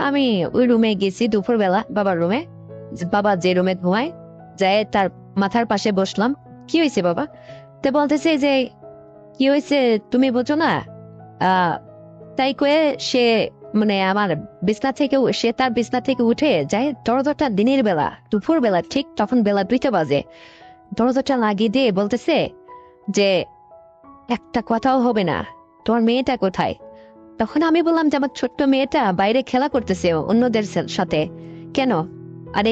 আমি ওই রুমে গেছি দুপুরবেলা, বাবার রুমে। বাবা যে রুমে ঘুমায়, যাই তার মাথার পাশে বসলাম। কি হয়েছে বাবা? তো বলতেছে যে কি হয়েছে তুমি বোঝো না? আহ তাই কয়ে সে, মানে আমার বিছনা থেকে সে তার বিছনা থেকে উঠে যায়, দরজাটা দিনের বেলা, দুপুর বেলা, ঠিক তখন বেলা 2টা বাজে, দরজাটা লাগিয়ে দিয়ে বলতেছে যে একটা কথাও হবে না, তোমার মেয়েটা কোথায়? তখন আমি বললাম যে আমার ছোট্ট মেয়েটা বাইরে খেলা করতেছে অন্যদের সাথে। কেন? আরে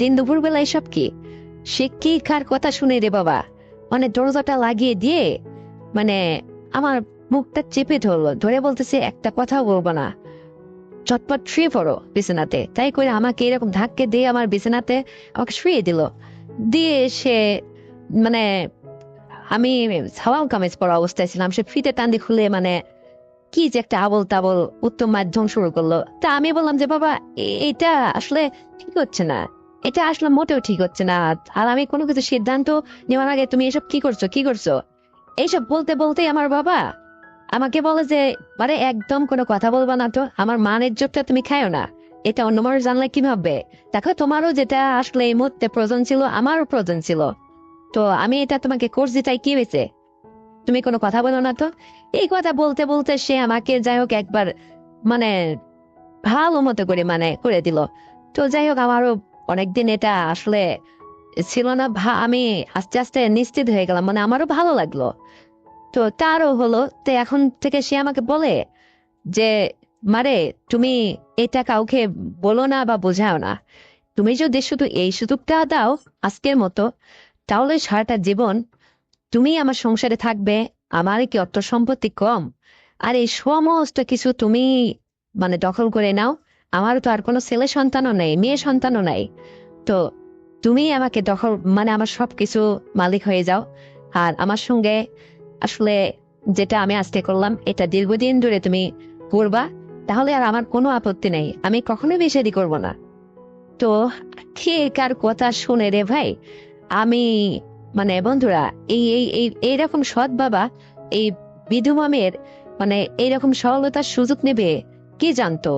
দিন দুপুর বেলা এসব কি? সে কি কার কথা শুনে রে বাবা? মানে দরজাটা লাগিয়ে দিয়ে, মানে আমার মুখটা চেপে ধরলো, ধরে বলতেছে একটা কথাও বলবো না, চটপট শুয়ে পড়ো বিছানাতে। তাই করে আমাকে এরকম ধাক্কে দিয়ে আমার বিছানাতে আমাকে শুয়ে দিল। দিয়ে সে, মানে আমি সাওয়াল কামিজ পরা অবস্থায় ছিলাম, সে ফিতে টান দিয়ে খুলে মানে কি যে একটা আবল তাবল উত্তম মাধ্যম শুরু করলো। তা আমি বললাম যে বাবা, এটা আসলে ঠিক হচ্ছে না, এটা আসলে মোটেও ঠিক হচ্ছে না। আর আমি কোনো কিছু সিদ্ধান্ত নেওয়ার আগে তুমি এসব কি করছো, কি করছো? এইসব বলতে বলতেই আমার বাবা আমাকে বলে যে মানে একদম কোনো কথা বলবা না তো, আমার মান ইজ্জতটা তুমি খায়ো না, এটা অন্য মানুষ জানলে কি ভাববে? দেখো, তোমারও যেটা আসলে এই মুহূর্তে প্রয়োজন ছিল আমারও প্রয়োজন ছিল, তো আমি এটা তোমাকে করছি, তাই কি হয়েছে? তুমি কোনো কথা বলো না তো। এই কথা বলতে বলতে সে আমাকে যাই হোক একবার মানে ভালো মতো করে মানে করে দিল। তো যাই হোক, আমারও অনেকদিন এটা আসলে ছিল না, আমি আস্তে আস্তে নিশ্চিত হয়ে গেলাম, মানে আমারও ভালো লাগলো। তো তারও হলো। তো এখন থেকে সে আমাকে বলে যে মারে, তুমি এটা কাউকে বলো না বা বোঝাও না। তুমি যদি শুধু এই সুযোগটা দাও আজকের মতো, তাহলে সারাটা জীবন তুমি আমার সংসারে থাকবে। আমার কি অর্থ সম্পত্তি কম? আর এই সমস্ত কিছু তুমি মানে দখল করে নাও। আমার তো আর কোনো ছেলে সন্তানও নেই, মেয়ে সন্তানও নাই। তো তুমি আমাকে দখল, মানে আমার সবকিছু মালিক হয়ে যাও। আর আমার সঙ্গে আসলে যেটা আমি আজকে করলাম, এটা দীর্ঘদিন ধরে তুমি করবা, তাহলে আর আমার কোনো আপত্তি নেই, আমি কখনোই বিষাদি করব না। তো কে কার কথা শুনে রে ভাই? আমি, মানে বন্ধুরা, এই এই এই এইরকম সৎ বাবা এই বিধবা মেয়ের মানে এইরকম সরলতার সুযোগ নেবে কে জানতো?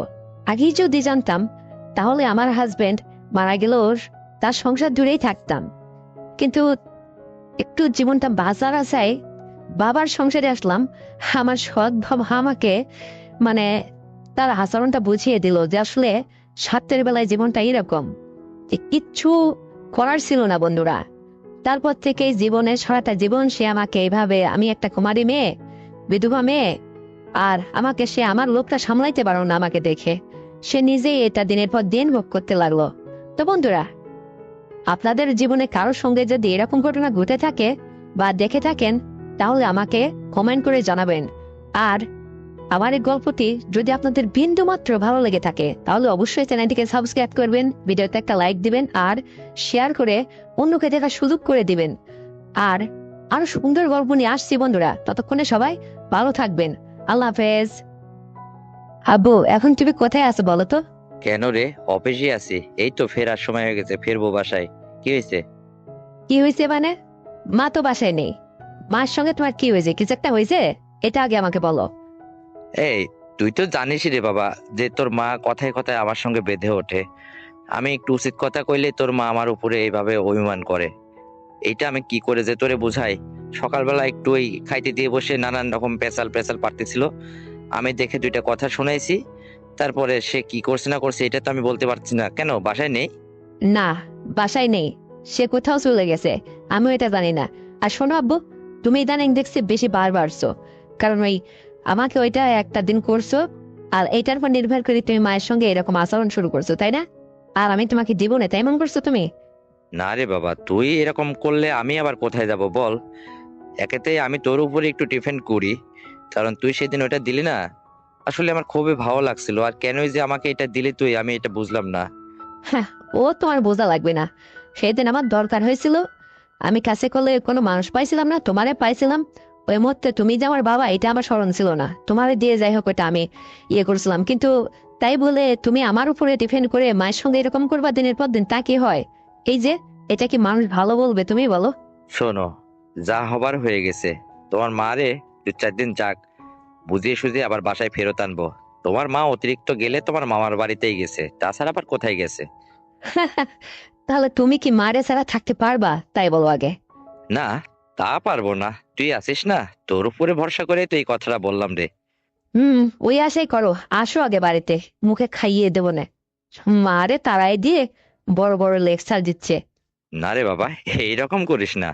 আগেই যদি জানতাম, তাহলে আমার হাজবেন্ড মারা গেল, তার সংসার দূরেই থাকতাম। কিন্তু একটু জীবনটা বাঁচার আশায় বাবার সংসারে আসলাম। আমার সৎ বাবা আমাকে মানে তার আচরণটা বুঝিয়ে দিল যে আসলে স্বার্থের বেলায় জীবনটা এরকম, যে কিচ্ছু করার ছিল না বন্ধুরা। তারপর থেকে জীবনের সারাটা জীবন সে আমাকে এইভাবে, আমি একটা কুমারী মেয়ে, বিধবা মেয়ে, আর আমাকে সে আমার লোকটা সামলাইতে পারো না আমাকে দেখে, সে নিজেই এটা দিনের পর দিন ভোগ করতে লাগলো। তো বন্ধুরা, আপনাদের জীবনে কারোর সঙ্গে যদি এরকম ঘটনা ঘটে থাকে বা দেখে থাকেন, তাহলে আমাকে কমেন্ট করে জানাবেন। আর আমার এই গল্পটি যদি আপনাদের বিন্দু মাত্র ভালো লেগে থাকে, তাহলে অবশ্যই চ্যানেলটিকে সাবস্ক্রাইব করবেন, ভিডিওতে একটা লাইক দিবেন, আর শেয়ার করে অন্যকে দেখার সুযোগ করে দিবেন। আর আরো সুন্দর গল্প নিয়ে আসছি বন্ধুরা, ততক্ষণে সবাই ভালো থাকবেন। আল্লাহ হাফেজ। আব্বু, এখন তুমি কোথায় আছো বলো তো? কেন রে? অফিসে আছি, এই তো ফেরার সময় হয়ে গেছে, ফিরবো বাসায়। কি হয়েছে? কি হয়েছে মানে? মা তো বাসায় নেই। মার সঙ্গে তোমার কি হয়েছে? কিছু একটা হয়েছে, এটা আগে আমাকে বলো। এই, তুই তো জানিসই রে বাবা, যে তোর মা কথায় কথায় আমার সঙ্গে বেঁধে ওঠে। আমি একটু উচিত কথা কইলে তোর মা আমার উপরে এইভাবে অভিমান করে। এইটা আমি কি করে যে তোরে বুঝাই? সকালবেলা একটু ওই খাইতে দিয়ে বসে নানান রকম পেঁচাল পেঁচাল পারতেছিল, আমি দেখে দুইটা কথা শুনাইছি। তারপরে সে কি করছে না করছে এটা তো আমি বলতে পারছি না। কেন, বাসায় নেই? না, বাসায় নেই, সে কোথাও চলে গেছে, আমিও এটা জানি না। আর শোনো আব্বু, তুমি ইদানিং দেখছি বেশি বার বাড়ছো, কারণ ওই আমাকে ওইটা একটা দিন করছো, আর এইটার উপর নির্ভর করে তুমি মায়ের সঙ্গে এরকম আচরণ শুরু করছো, তাই না? আর আমি তোমাকে দিব না, তাই এমন করছো তুমি? না রে বাবা, তুই এরকম করলে আমি আবার কোথায় যাব বল? একেতে আমি তোর উপরে একটু ডিপেন্ড করি, কারণ তুই সেদিন ওটা দিলি না। আসলে আমার খুবই ভালো লাগছিল, আর কেনই যে আমাকে এটা দিলি তুই, আমি এটা বুঝলাম না। হ্যাঁ, ও তোমার বোঝা লাগবে না। সেদিন আমার দরকার হয়েছিল, আমি কাছে করলে কোনো মানুষ পাইছিলাম না, তোমারে পাইছিলাম। ওই মুহূর্তে তুমি যে আমার বাবা, এটা আমার স্মরণ ছিল না, তোমারে দিয়ে যাই হোক ওটা আমি ইয়ে করছিলাম। কিন্তু তাই বলে তুমি আমার উপরে ডিপেন্ড করে মায়ের সঙ্গে এরকম করবা দিনের পর দিন, তা কি হয়? এই যে, এটা কি মানুষ ভালো বলবে তুমি বলো? শোনো, যা হবার হয়ে গেছে। তোমার মা রে 2-4 দিন যাক, বুঝিয়ে সুঝিয়ে আবার বাসায় ফেরত আনবো। তোমার মা অতিরিক্ত গেলে তোমার মামার বাড়িতেই গেছে, তাছাড়া আবার কোথায় গেছে? তাহলে তুমি কি মারে ছাড়া থাকতে পারবা, তাই বলো আগে। না, তা পারবো না। তুই আছিস না, তোর উপরে ভরসা করে তো এই কথাটা বললাম রে। ওই আশাই করো, আসো আগে বাড়িতে, মুখে খাইয়ে দেবো না। মারে তাড়াই দিয়ে বড় বড় লেকচার দিচ্ছে। না রে বাবা, এইরকম করিস না।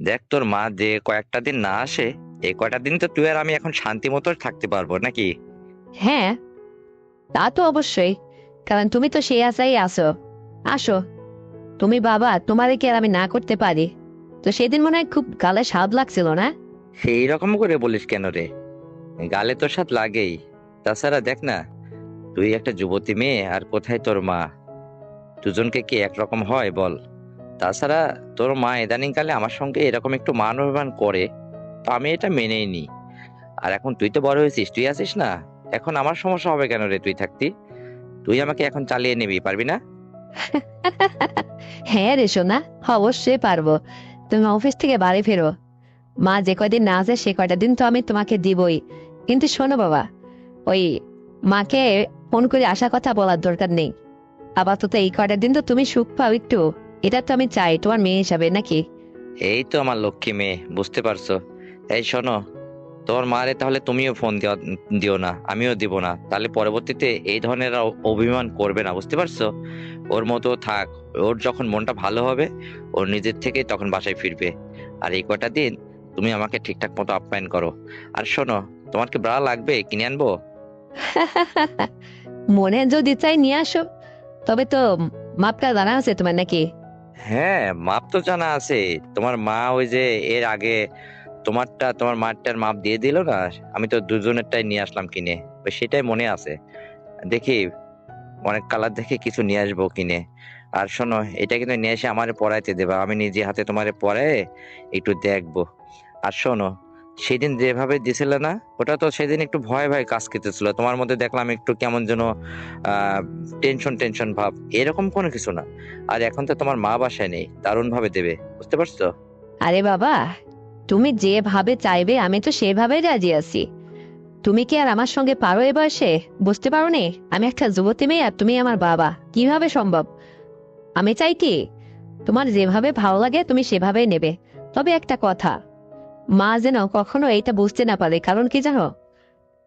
দেখ, তোর মা যে কয়েকটা দিন না আসে, এই কয়টা দিন তো তুই আর আমি এখন শান্তি মতো থাকতে পারবো নাকি? হ্যাঁ, তা তো অবশ্যই, কারণ তুমি তো সেই আশাই আসো। আসো, তুমি বাবা, তোমারে কি আর আমি না করতে পারি? তো সেদিন মনে হয় খুব গালে স্বাদ লাগছিল না? সেই রকম করে বলিস কেন রে? গালে তোর সাথ লাগেই। তাছাড়া দেখ না, তুই একটা যুবতী মেয়ে, আর কোথায় তোর মা। দুজনকে কি একরকম হয় বল? তাছাড়া তোর মা ইদানিং কালে আমার সঙ্গে এরকম একটু মান অভিমান করে, তো আমি এটা মেনেই নি। আর এখন তুই তো বড় হয়েছিস, তুই আছিস না, এখন আমার সমস্যা হবে কেন রে তুই থাকতি? তুই আমাকে এখন চালিয়ে নিবি, পারবি না? হ্যাঁ রে সোনা, অবশ্যই পারবো। তুমি অফিস থেকে বাড়ি ফেরো, মা যে কয়দিন না আসে সে কয়টা দিন তো আমি তোমাকে দিবই। কিন্তু শোনো বাবা, ওই মাকে ফোন করে আসা কথা বলার দরকার নেই। আপাতত এই কয়টা দিন তো তুমি সুখ পাও একটু, এটা তো আমি চাই তোমার মেয়ে হিসাবে, নাকি? এই তো আমার লক্ষ্মী মেয়ে, বুঝতে পারছো? এই শোনো, তোমার মারে তাহলে তুমিও ফোন দিও না, আমিও দিব না, তাহলে পরবর্তীতে এই ধরনের আর অভিমান করবে না, বুঝতে পারছো? ওর মতো থাক। ওর যখন মনটা ভালো হবে, ওর নিজের থেকে তখন বাসায় ফিরবে। আর এই কটা দিন তুমি আমাকে ঠিকঠাক মতো আপ্যায়ন করো। আর শোনো, তোমার কি ব্রা লাগবে, কিনে আনবো? মনে যদি চাই নিয়ে আসো, তবে তো মাপটা জানা আছে তোমার নাকি? হ্যাঁ, মাপ তো জানা আছে। তোমার মা ওই যে এর আগে তোমারটা তোমার মারটার মাপ দিয়ে দিল না, আমি তো দুজনেরটাই নিয়ে আসলাম কিনে। ওই সেটাই মনে আছে। দেখি, অনেক কালার দেখে কিছু নিয়ে আসবো কিনে। আর শোনো, এটা কিন্তু নিয়ে এসে আমারে পড়াইতে দেবা, আমি নিজে হাতে তোমারে পড়ায় একটু দেখবো। আর শোনো, সেদিন যেভাবে দিছিলে না, ওটা তো সেদিন একটু ভয় ভয় কাজ করতেছিল তোমার মধ্যে, দেখলাম একটু কেমন যেন আহ টেনশন টেনশন ভাব, এরকম কোনো কিছু না। আর এখন তো তোমার মা বাসায় নেই, দারুণ ভাবে দেবে, বুঝতে পারছো? আরে বাবা, তুমি যেভাবে চাইবে আমি তো সেভাবেই রাজি আছি। তুমি কি আর আমার সঙ্গে পারো এ বয়সে? বুঝতে পারো নি আমি একটা যুবতী মেয়ে আর তুমি আমার বাবা, কিভাবে সম্ভব? আমি চাই কি তোমার যেভাবে ভালো লাগে তুমি সেভাবেই নেবে। তবে একটা কথা, মা যেন কখনো এটা বুঝতে না পারে, কারণ কি জানো,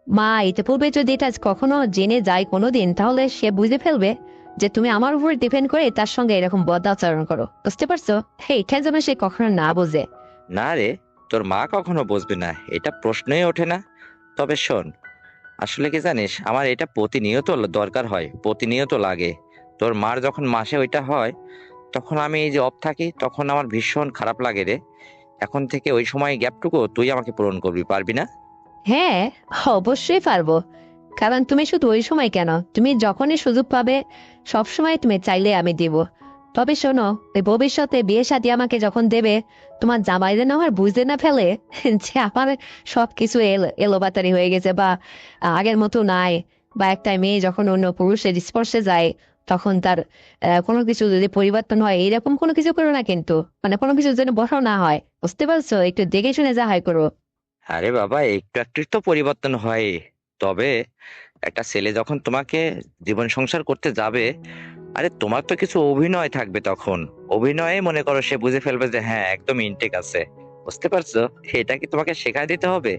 মা এটা পূর্বে যদি এটা কখনো জেনে যায় কোনোদিন, তাহলে সে বুঝে ফেলবে যে তুমি আমার উপর ডিপেন্ড করে তার সঙ্গে এরকম বদ আচরণ করো। বুঝতে পারছো? হ্যাঁ, এটা যেন সে কখনো না বোঝে। না রে, তোর মা কখনো বুঝবে না, এটা প্রশ্নই ওঠে না। তবে শোন, আসলে কি জানিস, আমার এটা প্রতিনিয়ত দরকার হয়, প্রতিনিয়ত লাগে। তোর মার যখন মাসে ওইটা হয়, তখন আমি এই যে অফ থাকি, তখন আমার ভীষণ খারাপ লাগে রে। এখন থেকে ওই সময় গ্যাপটুকু তুই আমাকে পূরণ করবি, পারবি না? হ্যাঁ, অবশ্যই পারবো। কারণ তুমি শুধু ওই সময় কেন, তুমি যখনই সুযোগ পাবে সব সময় তুমি চাইলে আমি দিব। তবে শোনো, ওই ভবিষ্যতে বিয়ে শাদী আমাকে যখন দেবে, তোমার জামাই যেন আমার বুঝতে না ফেলে যে আমার সবকিছু এলোবাতারি হয়ে গেছে, বা আগের মতো নাই। বা একটা মেয়ে যখন অন্য পুরুষের স্পর্শে যায়, তখন তার কোনো কিছু যদি পরিবর্তন হয়, এরকম কোনো কিছু করো না কিন্তু। মানে কোনো কিছু যেন বসাও না হয়। বুঝতে পারছো? একটু দেখে শুনে যা হয় করো। আরে বাবা, একটু একটু তো পরিবর্তন হয়। তবে একটা ছেলে যখন তোমাকে জীবন সংসার করতে যাবে, আরে তোমার তো কিছু অভিনয় থাকবে তখন। অভিনয়ে মনে করো সে বুঝে ফেলবে যে হ্যাঁ, একদম ইনটেক আছে। বুঝতে পারছো? এটা কি তোমাকে শেখায় দিতে হবে?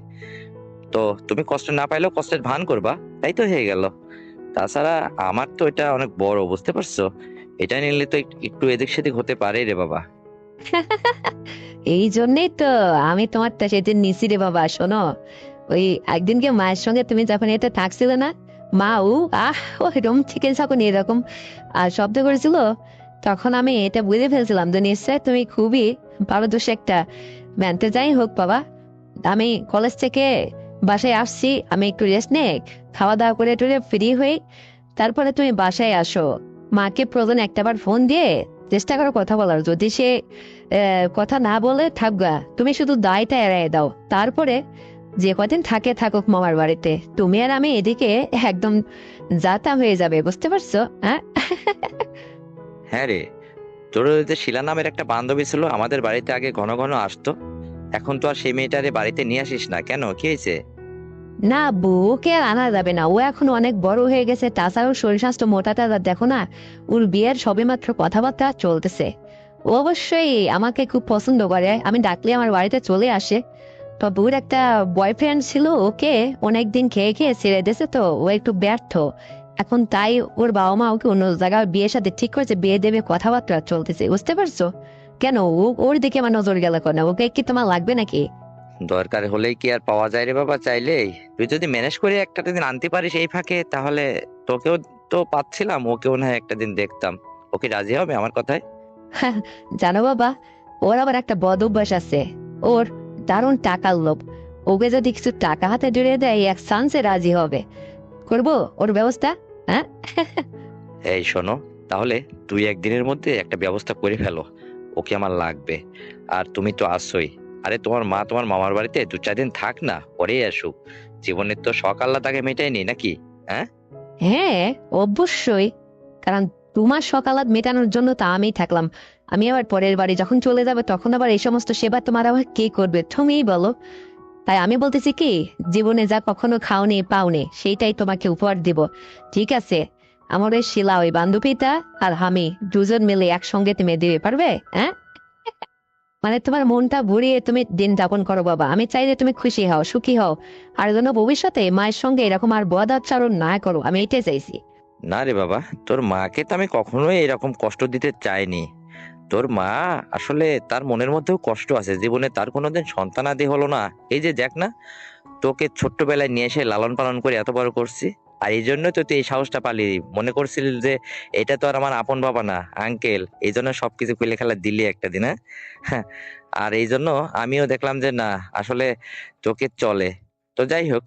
তো তুমি কষ্ট না পাইলেও কষ্টের ভান করবা, তাই তো হয়ে গেল। তাছাড়া আমার তো এটা অনেক বড়, বুঝতে পারছো? এটা নিলে তো একটু এদিক সেদিক হতে পারে রে বাবা। এই জন্যই তো আমি তোমারটা সেদিন নিছি রে বাবা। শোনো, ওই একদিনকে মায়ের সঙ্গে তুমি যখন এটা থাকছিলে না, মা ও ওই রুম থেকে যখন এরকম শব্দ করেছিল, তখন আমি এটা বুঝে ফেলছিলাম যে নিশ্চয় তুমি খুবই পারদর্শী একটা ম্যানতে। যাই হোক বাবা, আমি কলেজ থেকে বাসায় আসছি, আমি একটু রেস্ট নে, খাওয়া দাওয়া করে টুরে ফ্রি হই, তারপরে তুমি বাসায় আসো। মাকে প্রয়োজন একটাবার ফোন দিয়ে চেষ্টা করো কথা বলার। যদি সে কথা না বলে থাকবা, তুমি শুধু দায়টা এড়াই দাও। তারপরে যে কদিন থাকে থাকুক মামার বাড়িতে, তুমি আর আমি এদিকে একদম যাতা হয়ে যাবে। বুঝতে পারছো? হ্যাঁ। হ্যাঁ রে, তোর ওই যে শিলা নামের একটা বান্ধবী ছিল, আমাদের বাড়িতে আগে ঘন ঘন আসতো। এখন তো আর সেই মেয়েটারে বাড়িতে নিয়ে আসিস না কেন, কি হয়েছে? না, বউকে আর আনা যাবে না, ও এখন অনেক বড় হয়ে গেছে। তাছাড়াও শরীর স্বাস্থ্য মোটা তাজা দেখো না, ওর বিয়ের সবেমাত্র কথাবার্তা চলতেছে। ও অবশ্যই আমাকে খুব পছন্দ করে, আমি ডাকলে আমার বাড়িতে চলে আসে। তবে ওর একটা বয়ফ্রেন্ড ছিল, ওকে অনেকদিন খেয়ে খেয়ে ছেড়ে দিয়েছে, তো ও একটু ব্যর্থ এখন। তাই ওর বাবা মা ওকে অন্য জায়গায় বিয়ের সাথে ঠিক করেছে, বিয়ে দেবে, কথাবার্তা চলতেছে। বুঝতে পারছো? কেন ওর দিকে আমার নজর গেল কেন? ওকে কি তোমার লাগবে নাকি? দরকার হলেই কি আর পাওয়া যায় রে বাবা চাইলেই? তুই যদি ম্যানেজ করে একটা দিন আনতে পারিস এই ফাঁকে, তাহলে তোকেও তো পাচ্ছিলাম, ওকেও না একটা দিন দেখতাম। ওকে রাজি হবে আমার কথায়? জানো বাবা, ওর আবার একটা বদ অভ্যাস আছে। ওর দারুণ টাকার লোভ। ওকে যদি কিছু টাকা হাতে জুড়ে দেয়, এক চান্সে রাজি হবে। করবো ওর ব্যবস্থা। হ্যাঁ। এই শোনো, তাহলে তুই একদিনের মধ্যে একটা ব্যবস্থা করে ফেলো, ওকে আমার লাগবে। আর তুমি তো আসছোই। আরে তোমার মা তোমার মামার বাড়িতে 2-4 দিন থাক না, পরেই আসুক। জীবনের তো শখ আল্লাহ তাকে মেটায়নি নাকি? হ্যাঁ। হ্যাঁ, অবশ্যই। কারণ তোমার সকালাত মেটানোর জন্য তা আমি থাকলাম। আমি আবার পরের বাড়ি যখন চলে যাবে, তখন আবার এই সমস্ত সেবা তোমার আবার কে করবে? তুমিই বলো। তাই আমি বলতেছি কি, জীবনে যা কখনো খাওনি পাওনি, সেইটাই তোমাকে উপহার দিব। ঠিক আছে? আমার ওই শিলা, ওই বান্ধবীটা আর আমি দুজন মিলে একসঙ্গে তুমি দিবে পারবে? হ্যাঁ। মানে তোমার মনটা ভরিয়ে তুমি দিন যাপন করো বাবা। আমি চাই যে তুমি খুশি হও, সুখী হও। আর যেন ভবিষ্যতে মায়ের সঙ্গে এরকম আর বদ আচরণ না করো, আমি এটাই চাইছি। না রে বাবা, তোর মাকে তো আমি কখনোই এরকম কষ্ট দিতে চাইনি। তোর মা আসলে তার মনের মধ্যেও কষ্ট আছে, জীবনে তার কোনোদিন সন্তানাদি হলো না। এই যে দেখ না, তোকে ছোট্টবেলায় নিয়ে এসে লালন পালন করে এত বড় করছি। আর এই জন্যই তো তুই এই সাহসটা পালি, মনে করছিলি যে এটা তো আর আমার আপন বাবা না, আঙ্কেল, এই জন্য সবকিছু খুলে খেলা দিলি একটা দিন। হ্যাঁ। আর এই জন্য আমিও দেখলাম যে না, আসলে তোকে চলে। তো যাই হোক,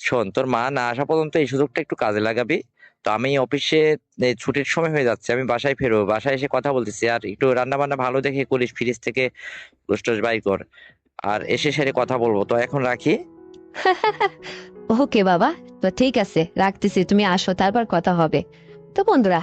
শোন, তোর মা না আসা পর্যন্ত এই সুযোগটা একটু কাজে লাগাবি। তো আমি অফিসে ছুটির সময় হয়ে যাচ্ছে, আমি বাসায় ফেরবো, বাসায় এসে কথা বলতেছি। আর একটু রান্না বান্না ভালো দেখে করিস, ফ্রিজ থেকে গোশ টোশ বাই কর। আর এসে সেরে কথা বলবো, তো এখন রাখি। ওকে বাবা, তো ঠিক আছে, রাখতেছি। তুমি আসো, তারপর কথা হবে। তো বন্ধুরা,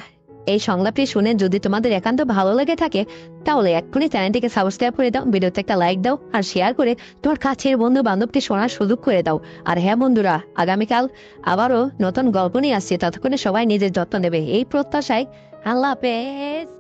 এই সংলাপটি শুনে যদি তোমাদের একান্ত ভালো লেগে থাকে, তাহলে এক্ষুনি চ্যানেলটিকে সাবস্ক্রাইব করে দাও, ভিডিওতে একটা লাইক দাও, আর শেয়ার করে তোমার কাছের বন্ধু বান্ধবটি শোনার সুযোগ করে দাও। আর হ্যাঁ বন্ধুরা, আগামীকাল আবারও নতুন গল্প নিয়ে আসছি। ততক্ষণে সবাই নিজের যত্ন নেবে, এই প্রত্যাশায়। আল্লাহ হাফেজ।